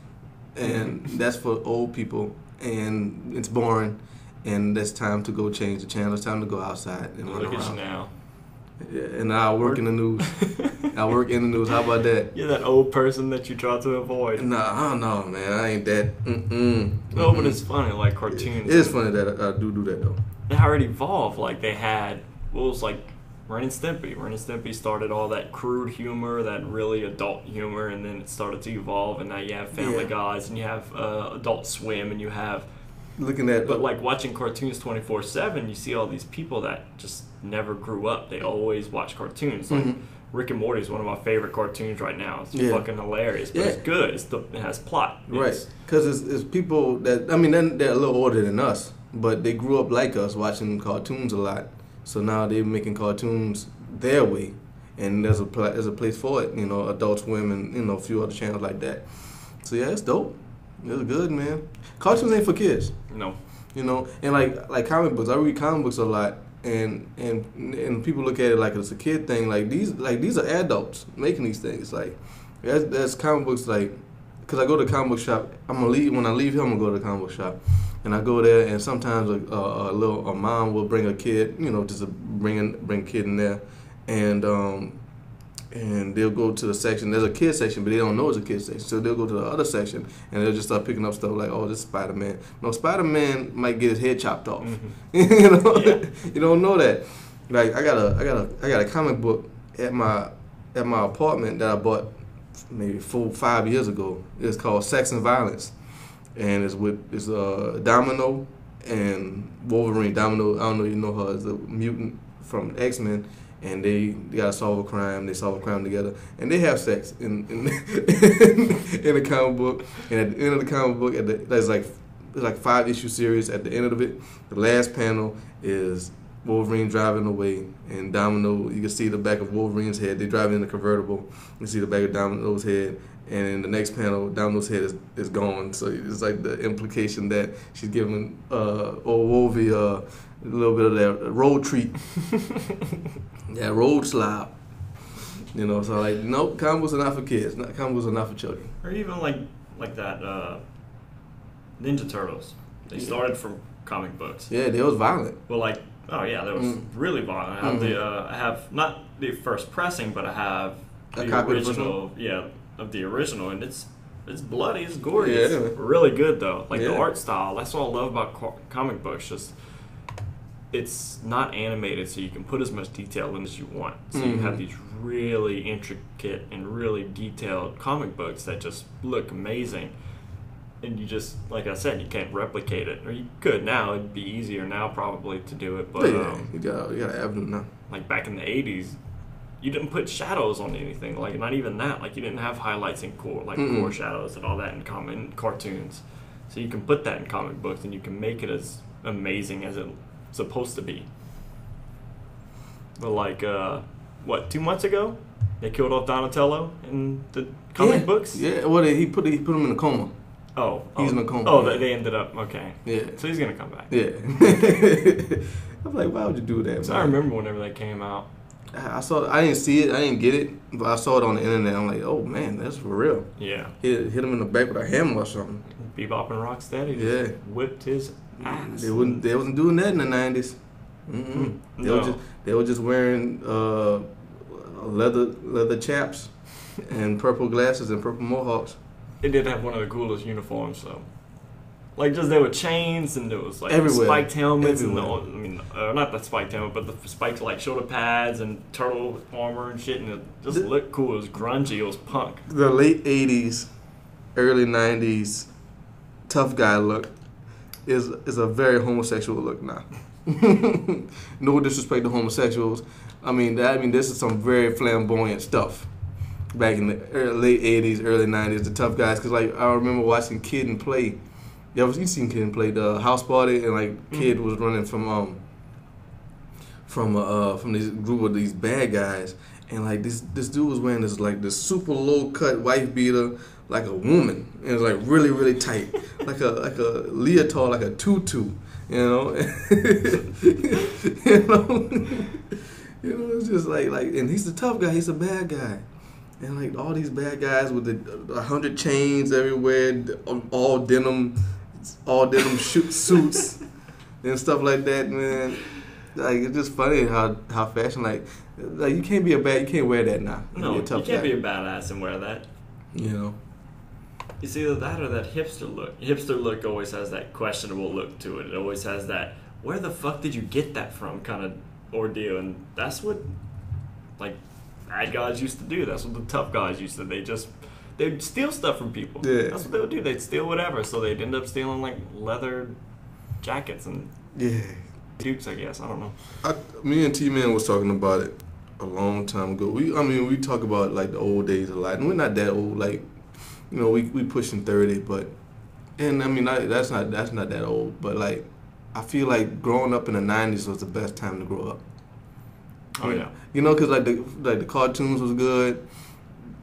[SPEAKER 1] and that's for old people, and it's boring, and it's time to go change the channel. It's time to go outside and run around.
[SPEAKER 2] Look at you now.
[SPEAKER 1] Yeah, and I work in the news. I work in the news. How about that?
[SPEAKER 2] You're that old person that you try to avoid.
[SPEAKER 1] Nah, I don't know, man. I ain't that.
[SPEAKER 2] No, but it's funny, like cartoons.
[SPEAKER 1] It is funny that I do that though.
[SPEAKER 2] They already evolved. Like they had what was like Ren and Stimpy. Ren and Stimpy started all that crude humor, that really adult humor, and then it started to evolve. And now you have Family Guys, and you have Adult Swim, and you have. But like watching cartoons 24/7, you see all these people that just never grew up. They always watch cartoons. Like Rick and Morty is one of my favorite cartoons right now. It's fucking hilarious, but it's good. It has plot.
[SPEAKER 1] Right, because it's people that they're a little older than us, but they grew up like us watching cartoons a lot. So now they're making cartoons their way, and there's a place for it. You know, Adult Swim and a few other channels like that. So yeah, it's dope. It's good, man. Cartoons ain't for kids.
[SPEAKER 2] No.
[SPEAKER 1] You know, and like comic books. I read comic books a lot, and people look at it like it's a kid thing. Like these are adults making these things. Like there's comic books like, cause I go to the comic book shop. When I leave here, I'm gonna go to the comic book shop, and I go there, and sometimes a mom will bring a kid. You know, just bring a kid in there, and and they'll go to the section. There's a kid section, but they don't know it's a kid section. So they'll go to the other section, and they'll just start picking up stuff like, oh, this is Spider-Man. No, Spider-Man might get his head chopped off. You know, you don't know that. Like I got a comic book at my apartment that I bought maybe 4-5 years ago. It's called Sex and Violence, and it's Domino and Wolverine. Domino, I don't know if you know her, is a mutant from X-Men. And they gotta solve a crime. They solve a crime together, and they have sex in in the comic book. And at the end of the comic book, it's like 5-issue series. At the end of it, the last panel is Wolverine driving away, and Domino. You can see the back of Wolverine's head. They're driving in a convertible. You see the back of Domino's head, and in the next panel, Domino's head is gone. So it's like the implication that she's giving old Wolvie a little bit of that road treat. Yeah, road slop. You know, so like, nope, comic books are not for kids. Comic books are not for children.
[SPEAKER 2] Or even like that Ninja Turtles. They started from comic books.
[SPEAKER 1] Yeah, they was violent.
[SPEAKER 2] Well, like, oh yeah, that was really violent. I have I have not the first pressing, but I have the original. Yeah, of the original, and it's bloody, it's gory. Yeah, it's really good though. Like the art style. That's what I love about comic books. Just it's not animated, so you can put as much detail in as you want. So you have these really intricate and really detailed comic books that just look amazing. And you just, like I said, you can't replicate it. Or you could now. It'd be easier now probably to do it. But
[SPEAKER 1] you got an avenue now.
[SPEAKER 2] Like back in the 80s, you didn't put shadows on anything. Like not even that. Like you didn't have highlights and core shadows and all that in cartoons. So you can put that in comic books and you can make it as amazing as it's supposed to be. But like 2 months ago, they killed off Donatello in the comic books.
[SPEAKER 1] Yeah, well he put him in a coma. He's in a coma.
[SPEAKER 2] Oh, they ended up okay.
[SPEAKER 1] Yeah,
[SPEAKER 2] so he's gonna come back.
[SPEAKER 1] Yeah. I'm like, why would you do that?
[SPEAKER 2] So man? I remember whenever that came out.
[SPEAKER 1] I saw. I didn't see it. I didn't get it, but I saw it on the internet. I'm like, oh man, that's for real.
[SPEAKER 2] Yeah.
[SPEAKER 1] Hit him in the back with a hammer or something.
[SPEAKER 2] Bebop and Rocksteady. Just whipped his ass.
[SPEAKER 1] They wasn't doing that in the 90s. They were just wearing leather chaps and purple glasses and purple mohawks.
[SPEAKER 2] They did have one of the coolest uniforms, though. Like, just there were chains and there was like
[SPEAKER 1] everywhere.
[SPEAKER 2] Spiked helmets and not the spiked helmet, but the spiked like shoulder pads and turtle armor and shit, and it just looked cool. It was grungy. It was punk.
[SPEAKER 1] The late 80s, early 90s tough guy look is a very homosexual look now. No disrespect to homosexuals. I mean this is some very flamboyant stuff. Back in the late 80s, early 90s, the tough guys. Because like I remember watching Kid and Play. You seen Kid and Play, the house party, and like Kid was running from this group of these bad guys, and like this dude was wearing this super low cut wife beater like a woman, and it was like really really tight, like a leotard, like a tutu, you know. It's just like and he's the tough guy, he's a bad guy. And like all these bad guys with the 100 chains everywhere, all denim suits and stuff like that, man. Like it's just funny how fashion like you can't wear that now.
[SPEAKER 2] No, you can't be a badass and wear that.
[SPEAKER 1] You know.
[SPEAKER 2] It's either that or that hipster look. Hipster look always has that questionable look to it. It always has that where the fuck did you get that from kind of ordeal, and that's what like bad guys used to do. That's what the tough guys used to. They'd steal stuff from people. Yeah. That's what they would do. They'd steal whatever. So they'd end up stealing like leather jackets and dukes, I guess. I don't know.
[SPEAKER 1] Me and T-Man was talking about it a long time ago. We talk about like the old days a lot, and we're not that old. Like, we pushing 30, but and I mean that's not that old. But like, I feel like growing up in the 90s was the best time to grow up.
[SPEAKER 2] Oh yeah.
[SPEAKER 1] Because like the cartoons was good.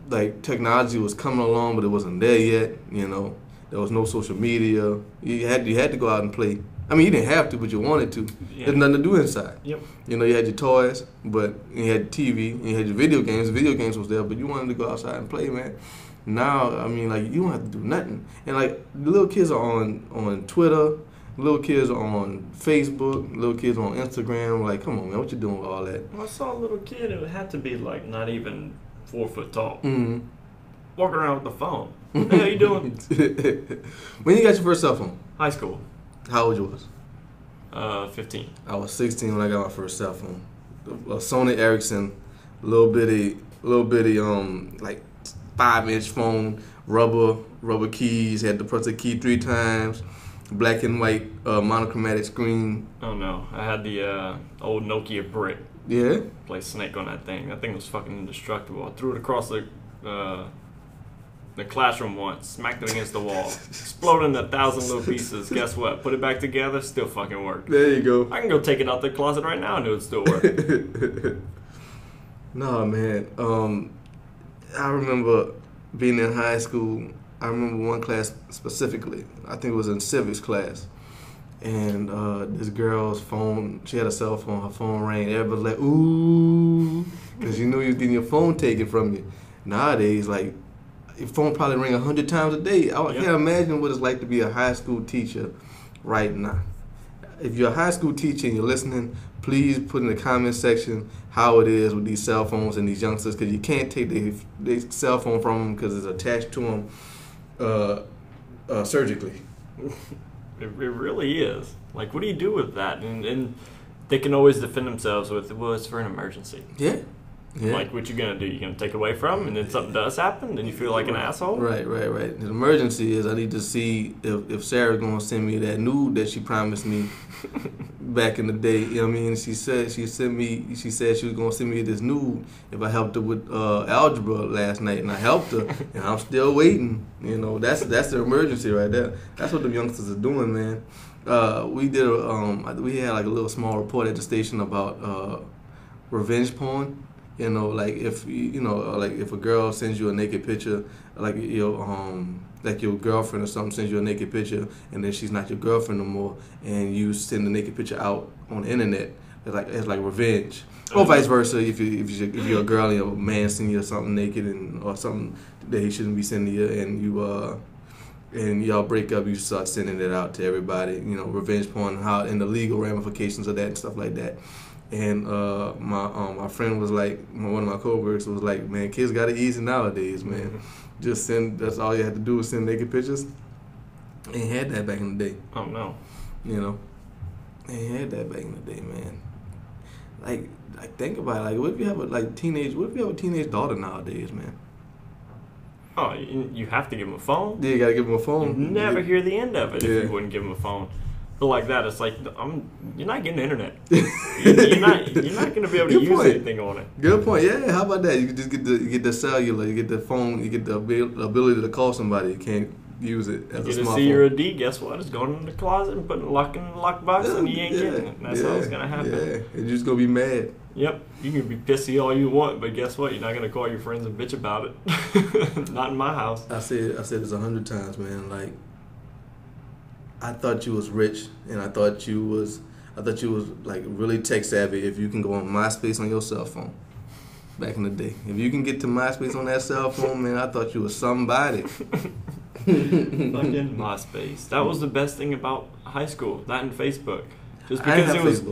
[SPEAKER 1] Like technology was coming along, but it wasn't there yet. There was no social media. You had to go out and play. I mean, you didn't have to, but you wanted to. Yeah. There's nothing to do inside.
[SPEAKER 2] Yep.
[SPEAKER 1] You had your toys, but you had TV, and you had your video games. The video games was there, but you wanted to go outside and play, man. Now, I mean, like you don't have to do nothing. And like the little kids are on Twitter. Little kids are on Facebook, little kids are on Instagram. Like, come on, man, what you doing with all that?
[SPEAKER 2] Well, I saw a little kid. It had to be like not even 4 foot tall.
[SPEAKER 1] Mm-hmm.
[SPEAKER 2] Walking around with the phone. What the hell you doing?
[SPEAKER 1] When you got your first cell phone?
[SPEAKER 2] High school.
[SPEAKER 1] How old you was?
[SPEAKER 2] 15.
[SPEAKER 1] I was 16 when I got my first cell phone. A Sony Ericsson, little bitty, like 5-inch phone, rubber keys. Had to press the key 3 times. Black and white monochromatic screen.
[SPEAKER 2] Oh no, I had the old Nokia brick.
[SPEAKER 1] Yeah.
[SPEAKER 2] Play Snake on that thing. That thing was fucking indestructible. I threw it across the classroom once, smacked it against the wall, exploded into 1,000 little pieces. Guess what? Put it back together, still fucking worked.
[SPEAKER 1] There you go.
[SPEAKER 2] I can go take it out the closet right now and it would still work.
[SPEAKER 1] No, man. I remember being in high school. I remember one class specifically. I think it was in civics class. And this girl's phone, she had a cell phone, her phone rang. Everybody was like, ooh, because you knew you was getting your phone taken from you. Nowadays, like, your phone probably ring 100 times a day. I can't imagine what it's like to be a high school teacher right now. If you're a high school teacher and you're listening, please put in the comment section how it is with these cell phones and these youngsters, because you can't take their cell phone from them because it's attached to them surgically.
[SPEAKER 2] It really is. Like, what do you do with that? And they can always defend themselves with, well, it's for an emergency.
[SPEAKER 1] Yeah.
[SPEAKER 2] Like, what you gonna do? You gonna take it away from them, and then something does happen, then you feel like an asshole?
[SPEAKER 1] Right. The emergency is I need to see if Sarah's gonna send me that nude that she promised me back in the day. You know what I mean? She said she was gonna send me this nude if I helped her with algebra last night, and I helped her, and I'm still waiting. You know, that's the emergency right there. That's what the youngsters are doing, man. We did we had like a little small report at the station about revenge porn. You know, like if if a girl sends you a naked picture, like your girlfriend or something sends you a naked picture, and then she's not your girlfriend no more, and you send the naked picture out on the internet, it's like revenge. Or vice versa, if you're a girl and your man sends you something naked or something that he shouldn't be sending you, and y'all break up, you start sending it out to everybody. You know, revenge porn, and the legal ramifications of that and stuff like that. And my friend was like, one of my coworkers was like, man, kids got it easy nowadays, man. Just that's all you had to do was send naked pictures. Ain't had that back in the day.
[SPEAKER 2] Oh no.
[SPEAKER 1] You know, ain't had that back in the day, man. Like think about it. Like, what if you have a teenage daughter nowadays, man?
[SPEAKER 2] Oh, you have to give them a phone.
[SPEAKER 1] Yeah, you gotta give them a phone.
[SPEAKER 2] You'd never hear the end of it if you wouldn't give them a phone. But like that, it's like you're not getting the internet. you're not going to be able to use anything on it.
[SPEAKER 1] Good point. Yeah, how about that? You can just get the cellular, you get the phone, you get the ability to call somebody. You can't use it as a smartphone.
[SPEAKER 2] You get a C or a D. Guess what? It's going in the closet and putting a lock in the lockbox, and you ain't getting it. That's how it's going to happen.
[SPEAKER 1] Yeah, and you're just going to be mad.
[SPEAKER 2] Yep, you can be pissy all you want, but guess what? You're not going to call your friends and bitch about it. Not in my house.
[SPEAKER 1] I said this 100 times, man. Like, I thought you was rich, and I thought you was like really tech savvy if you can go on MySpace on your cell phone. Back in the day, if you can get to MySpace on that cell phone, man, I thought you was somebody.
[SPEAKER 2] Fucking MySpace. That was the best thing about high school. That and Facebook, just because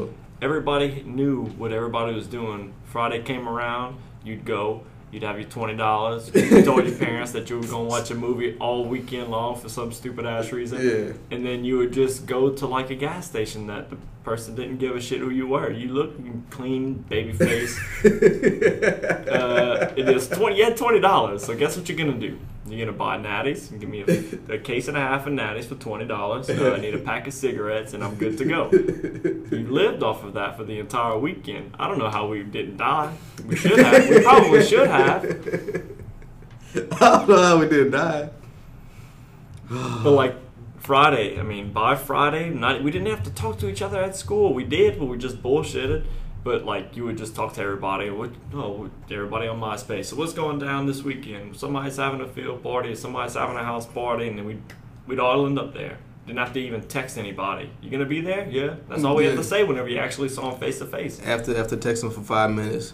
[SPEAKER 2] everybody knew what everybody was doing. Friday came around, you'd go. You'd have your $20. You told your parents that you were going to watch a movie all weekend long for some stupid ass reason. Yeah. And then you would just go to like a gas station that the person didn't give a shit who you were. You looked clean, baby face. You had $20. So guess what you're going to do? You're going to buy natties and give me a case and a half of natties for $20. I need a pack of cigarettes and I'm good to go. You lived off of that for the entire weekend. I don't know how we didn't die. We should have. We probably should have.
[SPEAKER 1] I don't know how we didn't die.
[SPEAKER 2] But like Friday, by Friday, we didn't have to talk to each other at school. We did, but we just bullshitted. But like you would just talk to everybody. Everybody on MySpace. So what's going down this weekend? Somebody's having a field party. Somebody's having a house party, and then we'd all end up there. Didn't have to even text anybody. You gonna be there? Yeah. That's all we had to say whenever you actually saw them face to face.
[SPEAKER 1] After texting for 5 minutes,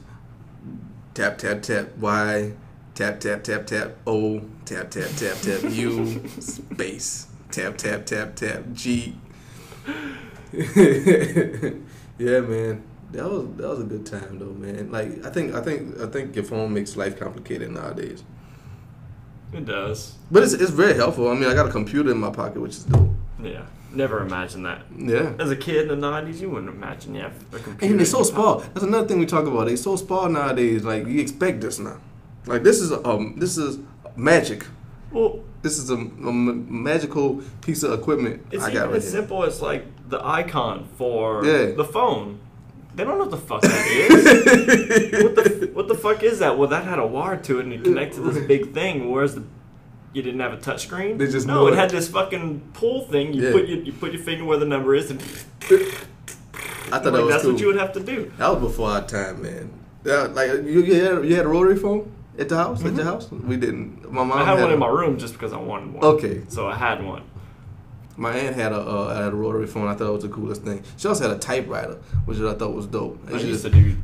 [SPEAKER 1] tap tap tap Y, tap tap tap tap O, tap tap tap tap U, space, tap tap tap tap G. Yeah, man. That was a good time though, man. Like I think your phone makes life complicated nowadays.
[SPEAKER 2] It does.
[SPEAKER 1] But it's very helpful. I mean, I got a computer in my pocket, which is dope.
[SPEAKER 2] Yeah. Never imagined that.
[SPEAKER 1] Yeah.
[SPEAKER 2] As a kid in the 90s, you wouldn't imagine you have a computer.
[SPEAKER 1] And they're so small. That's another thing we talk about. They're so small nowadays. Like, you expect this now. Like, this is magic.
[SPEAKER 2] Well,
[SPEAKER 1] this is a magical piece of equipment
[SPEAKER 2] it's
[SPEAKER 1] I got right
[SPEAKER 2] as
[SPEAKER 1] here.
[SPEAKER 2] Simple as, like, the icon for
[SPEAKER 1] Yeah.
[SPEAKER 2] the phone. They don't know what the fuck that is. What the fuck is that? Well, that had a wire to it and it connected to this big thing. Whereas you didn't have a touchscreen?
[SPEAKER 1] They just
[SPEAKER 2] it had this fucking pull thing. You put your finger where the number is and
[SPEAKER 1] I thought that was
[SPEAKER 2] that's
[SPEAKER 1] cool.
[SPEAKER 2] what you would have to do.
[SPEAKER 1] That was before our time, man. Like you had a rotary phone at the house, at your house? We didn't. My mom
[SPEAKER 2] I had one in my room just because I wanted one.
[SPEAKER 1] Okay.
[SPEAKER 2] So I had one.
[SPEAKER 1] My aunt had a rotary phone. I thought it was the coolest thing. She also had a typewriter, which I thought was dope.
[SPEAKER 2] I used to do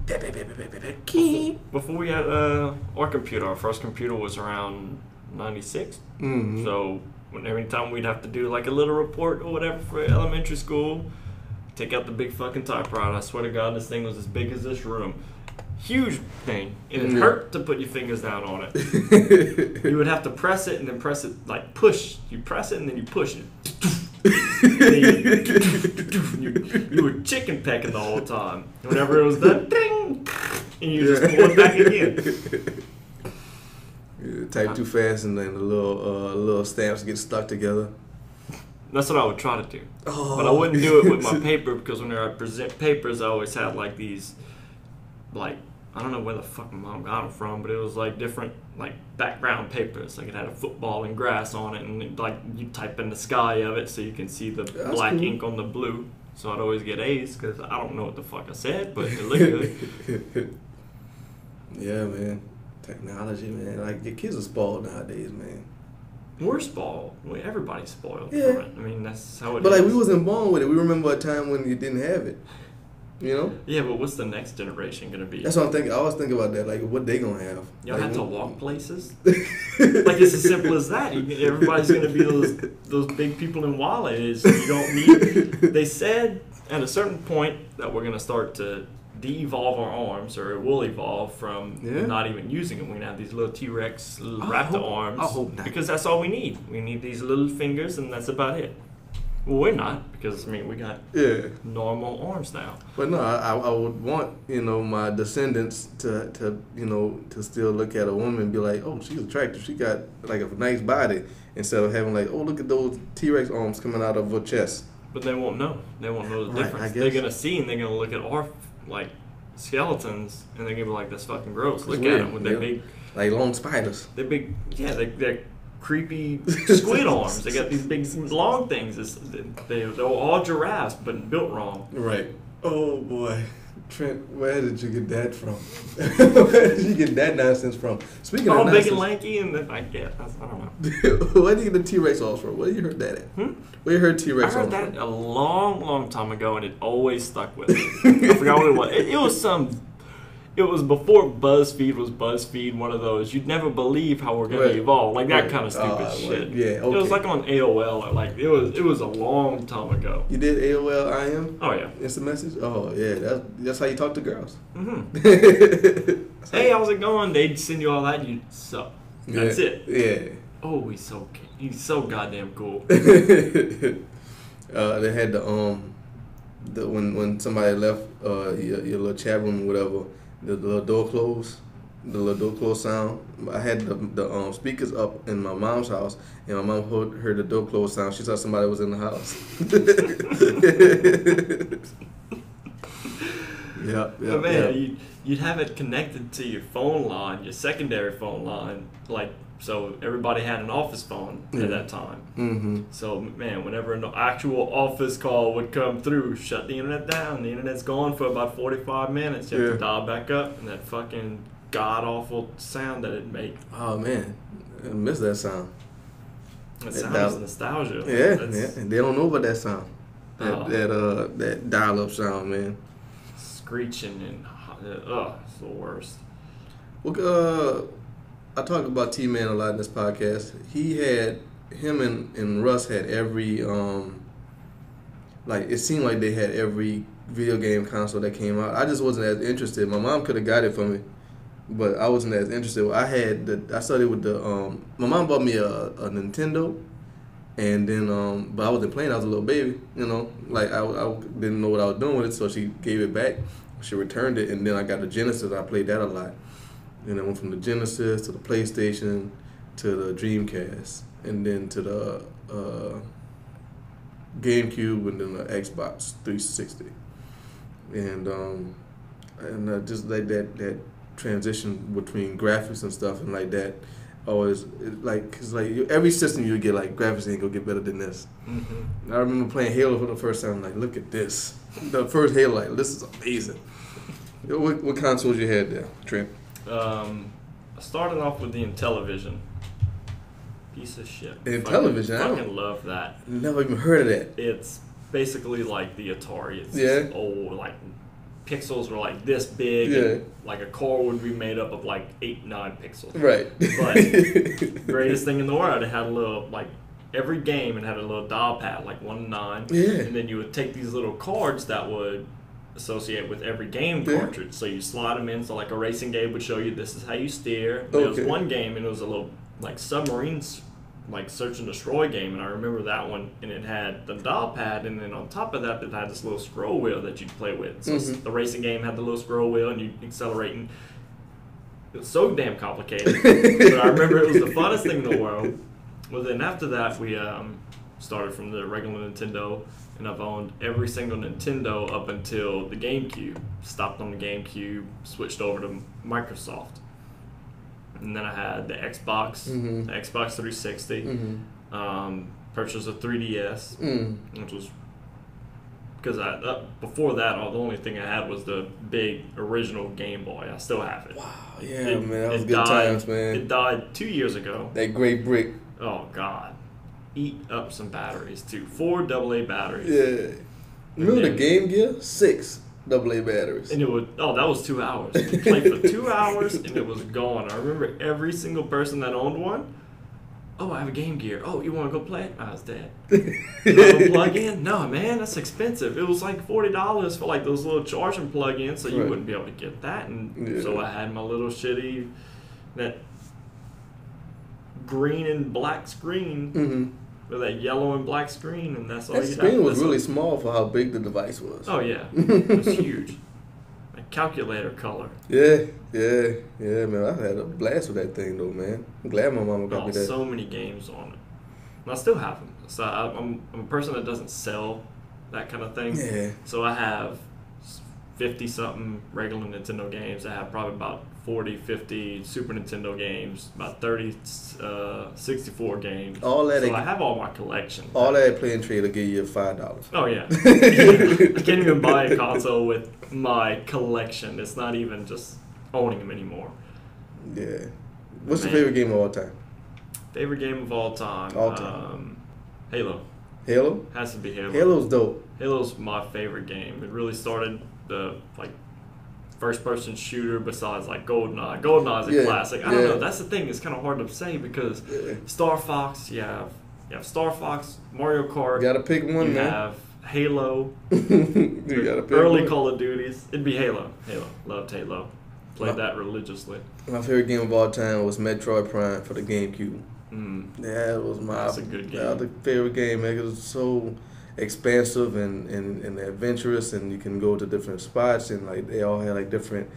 [SPEAKER 2] before we had our computer. Our first computer was around 96.
[SPEAKER 1] Mm-hmm.
[SPEAKER 2] So every time we'd have to do like a little report or whatever for elementary school, take out the big fucking typewriter. I swear to God, this thing was as big as this room. Huge thing. And it hurt to put your fingers down on it. You would have to press it and then press it, like push. You press it and then you push it. You were chicken pecking the whole time. Whenever it was done, ding, and you just pull it back again.
[SPEAKER 1] You type too fast and then the little stamps get stuck together.
[SPEAKER 2] That's what I would try to do.
[SPEAKER 1] Oh.
[SPEAKER 2] But I wouldn't do it with my paper because whenever I present papers, I always had like these, like, I don't know where the fuck my mom got them from, but it was like different, like, background papers. Like it had a football and grass on it, and like you type in the sky of it so you can see the black ink on the blue. So I'd always get A's because I don't know what the fuck I said, but it looked good.
[SPEAKER 1] Yeah, man. Technology, man. Like, your kids are spoiled nowadays, man.
[SPEAKER 2] We're spoiled. Everybody's spoiled.
[SPEAKER 1] Yeah.
[SPEAKER 2] For it. I mean, that's how it is.
[SPEAKER 1] But, like, we wasn't born with it. We remember a time when you didn't have it. You know?
[SPEAKER 2] Yeah, but what's the next generation going to be?
[SPEAKER 1] That's what I'm thinking. I always think about that. Like, what they going to have.
[SPEAKER 2] Y'all
[SPEAKER 1] like,
[SPEAKER 2] have to walk places? Like, it's as simple as that. Everybody's going to be those big people in wallets. You don't need... They said at a certain point that we're going to start to de-evolve our arms, or it will evolve from not even using them. We're going to have these little T-Rex, little raptor arms.
[SPEAKER 1] I hope not.
[SPEAKER 2] Because that's all we need. We need these little fingers, and that's about it. Well, we're not, because, I mean, we got normal arms now.
[SPEAKER 1] But no, I would want, my descendants to still look at a woman and be like, oh, she's attractive. She got, like, a nice body. Instead of having, like, oh, look at those T-Rex arms coming out of her chest.
[SPEAKER 2] But they won't know. They won't know the
[SPEAKER 1] Right,
[SPEAKER 2] difference.
[SPEAKER 1] I guess.
[SPEAKER 2] They're going to see, and they're going to look at our, like, skeletons, and they're going to be like, that's fucking gross. Look at them with their big...
[SPEAKER 1] Like long spiders.
[SPEAKER 2] They're big... Yeah, they're creepy squid arms. They got these big long things. They're all giraffes, but built wrong.
[SPEAKER 1] Right. Oh boy, Trent, where did you get that from? Where did you get that nonsense from? Speaking
[SPEAKER 2] all
[SPEAKER 1] of
[SPEAKER 2] big
[SPEAKER 1] nonsense,
[SPEAKER 2] and lanky, and then I don't know.
[SPEAKER 1] where did you get the T-Rex arms from? Where you heard that at? Where you heard T-Rex
[SPEAKER 2] I heard
[SPEAKER 1] arms
[SPEAKER 2] that
[SPEAKER 1] from?
[SPEAKER 2] a long time ago, and it always stuck with me. I forgot what it was. It was some... It was before BuzzFeed was BuzzFeed, one of those. You'd never believe how we're going to evolve. Like that kind of stupid shit.
[SPEAKER 1] Yeah, okay.
[SPEAKER 2] It was like on AOL. Or like it was a long time ago.
[SPEAKER 1] You did AOL IM?
[SPEAKER 2] Oh, yeah.
[SPEAKER 1] Instant message? Oh, yeah. That's how you talk to girls.
[SPEAKER 2] Mm-hmm. Hey, how's it going? They'd send you all that, and you'd suck. That's it.
[SPEAKER 1] Yeah.
[SPEAKER 2] Oh, he's so goddamn cool.
[SPEAKER 1] They had the when somebody left your little chat room or whatever, the little door close sound. I had the speakers up in my mom's house, and my mom heard the door close sound. She thought somebody was in the house.
[SPEAKER 2] But man, you'd have it connected to your phone line, your secondary phone line, like. So everybody had an office phone at that time. Mm-hmm. So, man, whenever an actual office call would come through, shut the internet down. The internet's gone for about 45 minutes. You have to dial back up, and that fucking god-awful sound that it make.
[SPEAKER 1] Oh, man. I miss that sound.
[SPEAKER 2] That sound is nostalgia.
[SPEAKER 1] Yeah. And they don't know about that sound. That dial-up sound, man.
[SPEAKER 2] Screeching and, it's the worst.
[SPEAKER 1] Well, I talk about T-Man a lot in this podcast. Him and Russ had every, it seemed like they had every video game console that came out. I just wasn't as interested. My mom could have got it for me, but I wasn't as interested. I started with my mom bought me a Nintendo, and then but I wasn't playing. I was a little baby, like I didn't know what I was doing with it, so she gave it back. She returned it, and then I got the Genesis. I played that a lot, and I went from the Genesis to the PlayStation to the Dreamcast, and then to the GameCube, and then the Xbox 360, and just like that transition between graphics and stuff and like that. Always cause every system you get, like, graphics ain't gonna get better than this. Mm-hmm. I remember playing Halo for the first time. Like, look at this. The first Halo, like, this is amazing. What consoles you had there, Trent?
[SPEAKER 2] I started off with the Intellivision. Piece of shit.
[SPEAKER 1] Intellivision?
[SPEAKER 2] I fucking love that.
[SPEAKER 1] Never even heard of that.
[SPEAKER 2] It's basically like the Atari. It's
[SPEAKER 1] this
[SPEAKER 2] old, like, pixels were like this big. And, like, a core would be made up of like 8-9 pixels.
[SPEAKER 1] Right.
[SPEAKER 2] But greatest thing in the world, it had a little, like, every game it had a little dial pad, like 1 to 9.
[SPEAKER 1] Yeah.
[SPEAKER 2] And then you would take these little cards that would associate with every game cartridge. So you slide them in. So like a racing game would show you this is how you steer. There was one game, and it was a little like submarines, like search and destroy game, and I remember that one, and it had the dial pad, and then on top of that it had this little scroll wheel that you'd play with. So the racing game had the little scroll wheel, and you'd accelerate, and it was so damn complicated. But I remember it was the funnest thing in the world. Well, then after that we started from the regular Nintendo, and I've owned every single Nintendo up until the GameCube. Stopped on the GameCube, switched over to Microsoft. And then I had the Xbox, the Xbox 360, purchased a 3DS, which was, because before that, the only thing I had was the big original Game Boy. I still have it.
[SPEAKER 1] Wow, yeah, man, that was good times, man.
[SPEAKER 2] It died 2 years ago.
[SPEAKER 1] That great brick.
[SPEAKER 2] Oh, God. Eat up some batteries, too. 4 AA batteries.
[SPEAKER 1] Yeah. Remember the Game Gear? 6 AA batteries.
[SPEAKER 2] And that was 2 hours. You played for 2 hours, and it was gone. I remember every single person that owned one. Oh, I have a Game Gear. Oh, you want to go play it? I was dead. Plug in? No, man, that's expensive. It was like $40 for like those little charging plug-ins, so you wouldn't be able to get that. And so I had my little shitty, that green and black screen, with that yellow and black screen, and that's all you had.
[SPEAKER 1] That screen was really small for how big the device was.
[SPEAKER 2] Oh, yeah. It was huge. A calculator color.
[SPEAKER 1] Yeah, man. I had a blast with that thing, though, man. I'm glad my mama got me that.
[SPEAKER 2] So many games on it. And I still have them. So I'm a person that doesn't sell that kind of thing.
[SPEAKER 1] Yeah.
[SPEAKER 2] So I have 50-something regular Nintendo games. I have probably about 40, 50 Super Nintendo games, about 30 64 games. I have all my collection.
[SPEAKER 1] All that play and trade will give you $5.
[SPEAKER 2] Oh, yeah. I can't even buy a console with my collection. It's not even just owning them anymore.
[SPEAKER 1] Yeah. What's your favorite game of all time?
[SPEAKER 2] Favorite game of all time?
[SPEAKER 1] All time.
[SPEAKER 2] Halo.
[SPEAKER 1] Halo?
[SPEAKER 2] Has to be Halo.
[SPEAKER 1] Halo's dope.
[SPEAKER 2] Halo's my favorite game. It really started the first-person shooter besides like GoldenEye. GoldenEye is a classic. I don't know. That's the thing. It's kind of hard to say because Star Fox. You have Star Fox, Mario Kart.
[SPEAKER 1] You gotta pick one,
[SPEAKER 2] man. You have Halo. You gotta pick early one. Call of Duties. It'd be Halo. Loved Halo. Played that religiously.
[SPEAKER 1] My favorite game of all time was Metroid Prime for the GameCube. That was
[SPEAKER 2] That's a good game.
[SPEAKER 1] That was the favorite game. It was so expansive and adventurous, and you can go to different spots, and like they all had different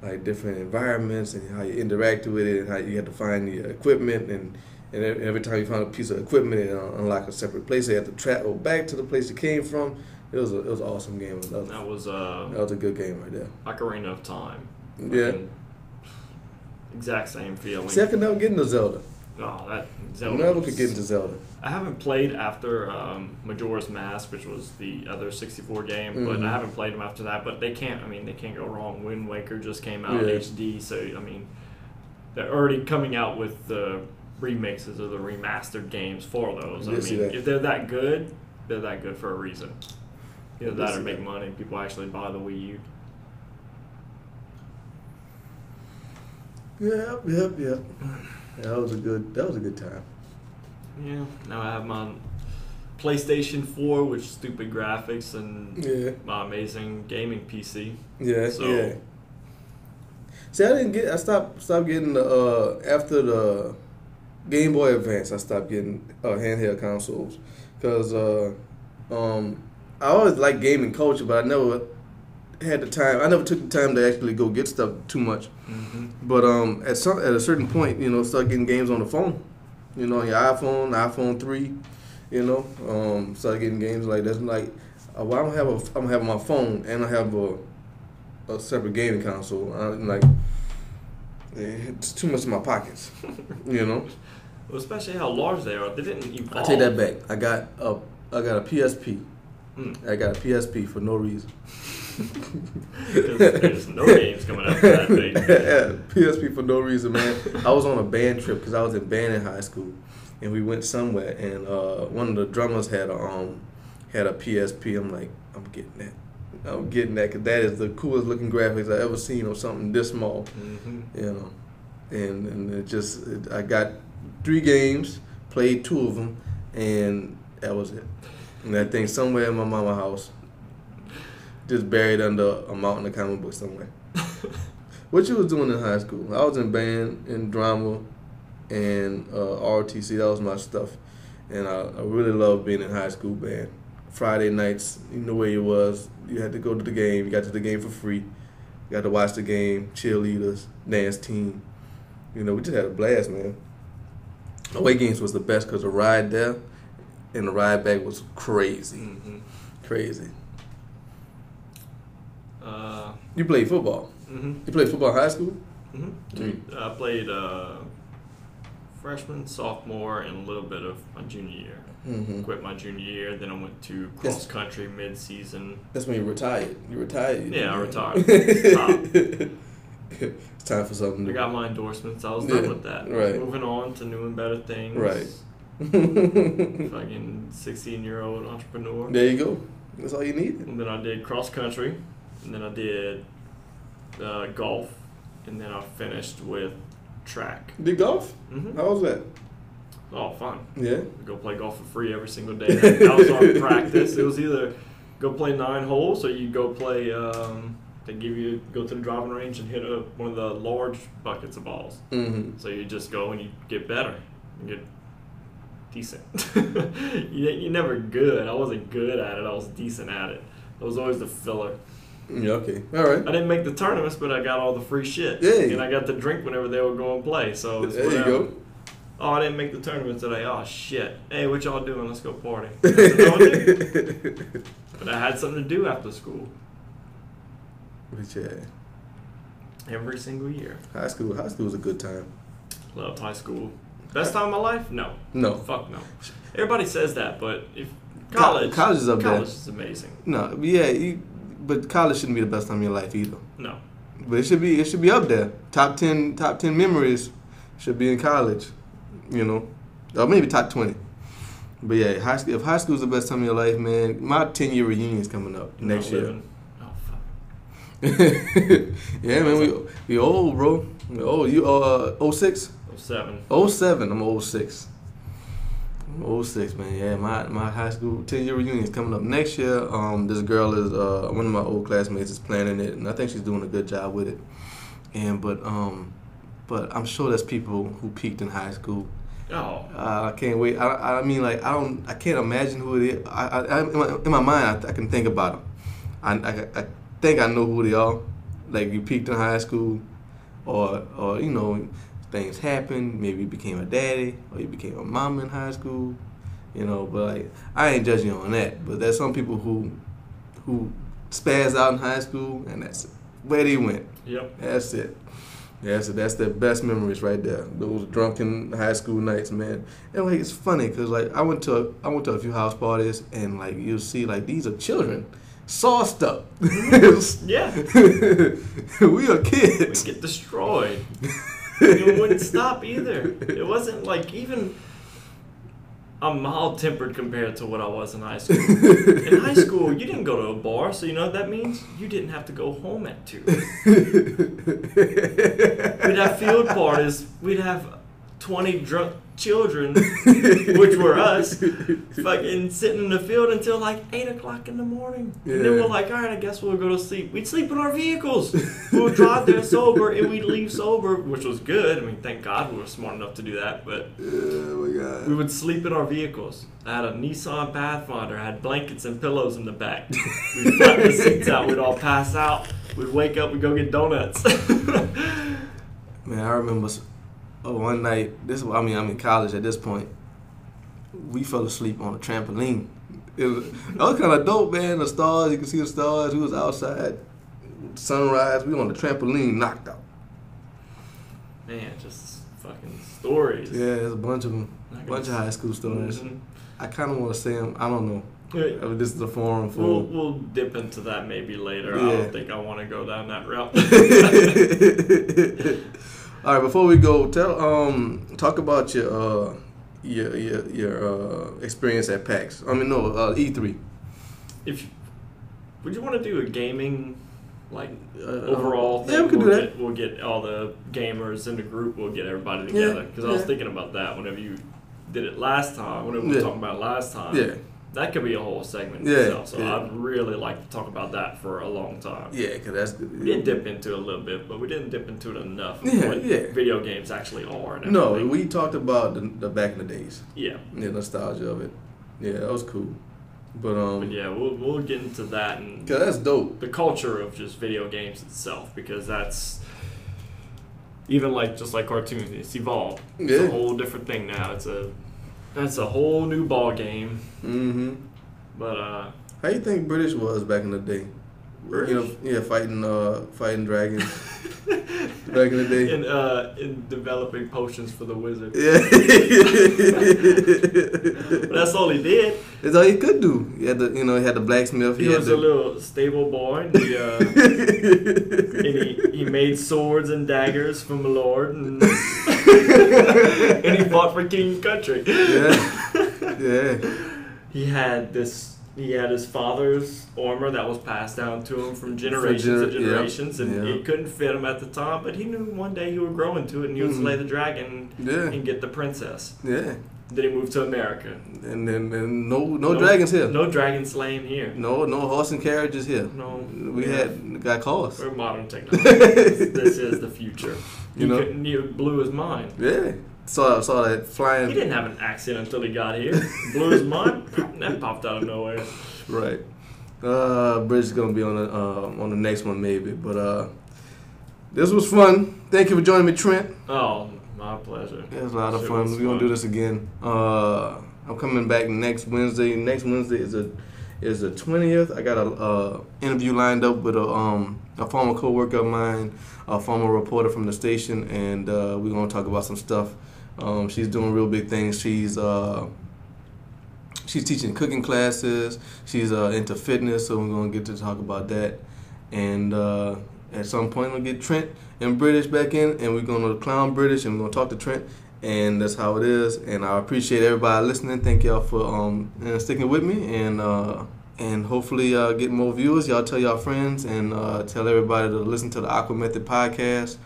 [SPEAKER 1] environments, and how you interact with it, and how you had to find the equipment, and every time you found a piece of equipment, it unlocked a separate place. You had to travel back to the place it came from. It was an awesome game. That was a good game right there.
[SPEAKER 2] Ocarina of Time.
[SPEAKER 1] Yeah.
[SPEAKER 2] Exact same feeling.
[SPEAKER 1] See, I could never get into Zelda.
[SPEAKER 2] Oh, that Zelda.
[SPEAKER 1] Never could get into Zelda.
[SPEAKER 2] I haven't played after Majora's Mask, which was the other 64 game, but I haven't played them after that. But they can't go wrong. Wind Waker just came out in HD, so I mean, they're already coming out with the remixes or the remastered games for those. I mean, if they're that good for a reason. Either that or make money. People actually buy the Wii U. Yep. That was a good time. Yeah. Now I have my PlayStation 4 with stupid graphics and my amazing gaming PC.
[SPEAKER 1] Yeah,
[SPEAKER 2] so,
[SPEAKER 1] yeah. See, I stopped getting after the Game Boy Advance. I stopped getting handheld consoles because I always liked gaming culture, but I never had the time. I never took the time to actually go get stuff too much.
[SPEAKER 2] Mm-hmm.
[SPEAKER 1] But at a certain point, start getting games on the phone. Your iPhone 3. Start getting games like that. Like, well, I'm having my phone and I have a separate gaming console. It's too much in my pockets.
[SPEAKER 2] Well, especially how large they are. They didn't evolve.
[SPEAKER 1] I take that back. I got a PSP. I got a PSP for no reason.
[SPEAKER 2] Because there's no games coming out for that thing.
[SPEAKER 1] PSP for no reason, man. I was on a band trip because I was in band in high school, and we went somewhere, and one of the drummers had a PSP. I'm like, I'm getting that because that is the coolest looking graphics I ever seen on something this small.
[SPEAKER 2] Mm-hmm.
[SPEAKER 1] And I got 3 games, played 2 of them, and that was it. And that thing somewhere in my mama's house, just buried under a mountain of comic books somewhere. What you was doing in high school? I was in band, in drama, and ROTC. That was my stuff. And I really loved being in high school band. Friday nights, you know where you was. You had to go to the game. You got to the game for free. You got to watch the game, cheerleaders, dance team. We just had a blast, man. Away games was the best because the ride there and the ride back was crazy.
[SPEAKER 2] Mm-hmm.
[SPEAKER 1] Crazy. You played football.
[SPEAKER 2] Mm-hmm.
[SPEAKER 1] You played football in high school?
[SPEAKER 2] Mm-hmm. I played freshman, sophomore, and a little bit of my junior year.
[SPEAKER 1] Mm-hmm.
[SPEAKER 2] Quit my junior year, then I went to cross country mid-season.
[SPEAKER 1] That's when you retired. You retired.
[SPEAKER 2] Yeah, I retired.
[SPEAKER 1] It's time for something new.
[SPEAKER 2] I got my endorsements. I was done with that.
[SPEAKER 1] Right.
[SPEAKER 2] Moving on to new and better things.
[SPEAKER 1] Right.
[SPEAKER 2] Fucking 16-year-old entrepreneur.
[SPEAKER 1] There you go. That's all you need.
[SPEAKER 2] And then I did cross country, and then I did golf, and then I finished with track.
[SPEAKER 1] You did golf?
[SPEAKER 2] Mm-hmm.
[SPEAKER 1] How was that?
[SPEAKER 2] Oh, fun.
[SPEAKER 1] Yeah.
[SPEAKER 2] Go play golf for free every single day. That was our practice. It was either go play 9 holes or you go play. They go to the driving range and hit one of the large buckets of balls.
[SPEAKER 1] Mm-hmm.
[SPEAKER 2] So you just go and you get better. You get decent. You're never good. I wasn't good at it. I was decent at it. I was always the filler.
[SPEAKER 1] Yeah, okay. All right.
[SPEAKER 2] I didn't make the tournaments, but I got all the free shit.
[SPEAKER 1] Hey.
[SPEAKER 2] And I got to drink whenever they would go and play. So it's
[SPEAKER 1] there
[SPEAKER 2] whatever.
[SPEAKER 1] you go.
[SPEAKER 2] Oh, I didn't make the tournament today. Oh, shit. Hey, what y'all doing? Let's go party. But I had something to do after school.
[SPEAKER 1] Which, yeah.
[SPEAKER 2] Every single year.
[SPEAKER 1] High school was a good time.
[SPEAKER 2] Loved high school. Best time of my life? No.
[SPEAKER 1] No.
[SPEAKER 2] Fuck no. Everybody says that, but if college
[SPEAKER 1] is up there.
[SPEAKER 2] College is amazing.
[SPEAKER 1] No, yeah, but college shouldn't be the best time of your life either.
[SPEAKER 2] No.
[SPEAKER 1] But it should be up there. Top 10 memories should be in college. Or maybe top 20. But yeah, if high school is the best time of your life, man, my 10-year reunion is coming up next year.
[SPEAKER 2] Oh, fuck.
[SPEAKER 1] Yeah, man, we old, bro. We old. You 06?
[SPEAKER 2] 07.
[SPEAKER 1] 07. I'm 06. I'm 06, man. Yeah, my high school 10-year reunion is coming up next year. This girl is one of my old classmates is planning it, and I think she's doing a good job with it. But I'm sure there's people who peaked in high school.
[SPEAKER 2] Oh.
[SPEAKER 1] I can't wait. I mean, like, I can't imagine who it is. In my mind, I can think about them. I think I know who they are. Like, you peaked in high school, or things happened. Maybe you became a daddy, or you became a mom in high school. But like, I ain't judging you on that. But there's some people who spaz out in high school, and that's where they went.
[SPEAKER 2] Yep.
[SPEAKER 1] That's it. Yeah, so that's the best memories right there. Those drunken high school nights, man. And like, it's funny because like I went to a few house parties, and like you'll see like these are children, sauced up.
[SPEAKER 2] Yeah.
[SPEAKER 1] We are kids.
[SPEAKER 2] We get destroyed. It wouldn't stop either. It wasn't like even. I'm mild-tempered compared to what I was in high school. In high school, you didn't go to a bar, so you know what that means? You didn't have to go home at 2. We'd have field parties. We'd have 20 drunk children, which were us, fucking sitting in the field until like 8 o'clock in the morning.
[SPEAKER 1] Yeah.
[SPEAKER 2] And then we're like, all right, I guess we'll go to sleep. We'd sleep in our vehicles. We would drive there sober and we'd leave sober, which was good. I mean, thank God we were smart enough to do that. But
[SPEAKER 1] oh my God.
[SPEAKER 2] we would sleep in our vehicles. I had a Nissan Pathfinder. I had blankets and pillows in the back. We'd flatten the seats out. We'd all pass out. We'd wake up. We'd go get donuts.
[SPEAKER 1] Man, I remember one night. I'm in college at this point. We fell asleep on a trampoline. That was kind of dope, man. The stars, you can see the stars. We was outside, sunrise. We on the trampoline, knocked out.
[SPEAKER 2] Man, just fucking stories.
[SPEAKER 1] Yeah, there's a bunch of them. A bunch of high school stories.
[SPEAKER 2] Mm-hmm.
[SPEAKER 1] I kind of want to say them. I don't know.
[SPEAKER 2] Yeah.
[SPEAKER 1] I mean, this is a forum for.
[SPEAKER 2] We'll dip into that maybe later.
[SPEAKER 1] Yeah.
[SPEAKER 2] I don't think I want to go down that route.
[SPEAKER 1] All right, before we go, talk about your experience at PAX. E3.
[SPEAKER 2] Would you want to do a gaming overall thing?
[SPEAKER 1] Yeah, we could do that.
[SPEAKER 2] We'll get all the gamers in the group. We'll get everybody together because I was thinking about that whenever you did it last time. Whenever we were talking about it last time.
[SPEAKER 1] Yeah.
[SPEAKER 2] That could be a whole segment
[SPEAKER 1] Yeah,
[SPEAKER 2] itself. So
[SPEAKER 1] yeah.
[SPEAKER 2] I'd really like to talk about that for a long time.
[SPEAKER 1] Yeah, because that's good.
[SPEAKER 2] We did dip into it a little bit, but we didn't dip into it enough. Of
[SPEAKER 1] Yeah,
[SPEAKER 2] what
[SPEAKER 1] yeah.
[SPEAKER 2] video games actually are. And
[SPEAKER 1] No,
[SPEAKER 2] everything.
[SPEAKER 1] we talked about the back in the days.
[SPEAKER 2] Yeah.
[SPEAKER 1] The nostalgia of it. Yeah, that was cool. But
[SPEAKER 2] yeah, we'll get into that and
[SPEAKER 1] cause that's dope.
[SPEAKER 2] the culture of just video games itself, because that's even just like cartoons, it's evolved. It's
[SPEAKER 1] Yeah.
[SPEAKER 2] a whole different thing now. That's a whole new ball game.
[SPEAKER 1] Mm-hmm.
[SPEAKER 2] But
[SPEAKER 1] How you think British was back in the day?
[SPEAKER 2] British?
[SPEAKER 1] Fighting dragons back in the day.
[SPEAKER 2] in developing potions for the wizard.
[SPEAKER 1] Yeah.
[SPEAKER 2] But that's all he did.
[SPEAKER 1] That's all he could do. He had he had the blacksmith.
[SPEAKER 2] He was a little stable boy. And he made swords and daggers from the Lord, and he fought for king and country.
[SPEAKER 1] Yeah. Yeah.
[SPEAKER 2] He had his father's armor that was passed down to him from generations and generations, and it couldn't fit him at the time, but he knew one day he would grow into it and he would slay the dragon and get the princess.
[SPEAKER 1] Yeah.
[SPEAKER 2] Then he moved to America.
[SPEAKER 1] And then no dragons here.
[SPEAKER 2] No dragon slaying here.
[SPEAKER 1] No horse and carriages here.
[SPEAKER 2] No.
[SPEAKER 1] We got cars.
[SPEAKER 2] We're modern technology. This is the future. He blew his mind.
[SPEAKER 1] Yeah. Saw that flying.
[SPEAKER 2] He didn't have an accent until he got here. Blew his mind. That popped out of nowhere.
[SPEAKER 1] Right. Bridge is gonna be on the next one maybe. But this was fun. Thank you for joining me, Trent.
[SPEAKER 2] Oh, my pleasure.
[SPEAKER 1] It was a lot of fun. We're gonna do this again. I'm coming back next Wednesday. Next Wednesday is the 20th. I got a interview lined up with a former coworker of mine, a former reporter from the station, and we're gonna talk about some stuff. She's doing real big things. She's teaching cooking classes. She's into fitness, so we're gonna get to talk about that. And at some point, we'll get Trent and British back in, and we're gonna clown British, and we're gonna talk to Trent. And that's how it is. And I appreciate everybody listening. Thank y'all for sticking with me, and hopefully get more viewers. Y'all tell y'all friends and tell everybody to listen to the AquaMethodPodcast.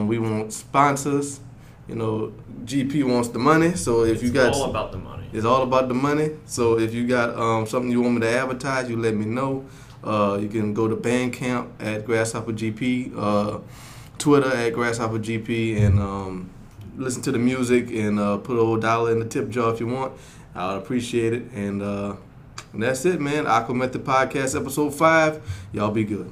[SPEAKER 1] We want sponsors. GP wants the money. So if you got,
[SPEAKER 2] it's all about the money.
[SPEAKER 1] It's all about the money. So if you got something you want me to advertise, you let me know. You can go to Bandcamp at GrasshopperGP, Twitter at GrasshopperGP, and listen to the music and put a $1 in the tip jar if you want. I would appreciate it. And that's it, man. AquaMethodPodcast episode 5. Y'all be good.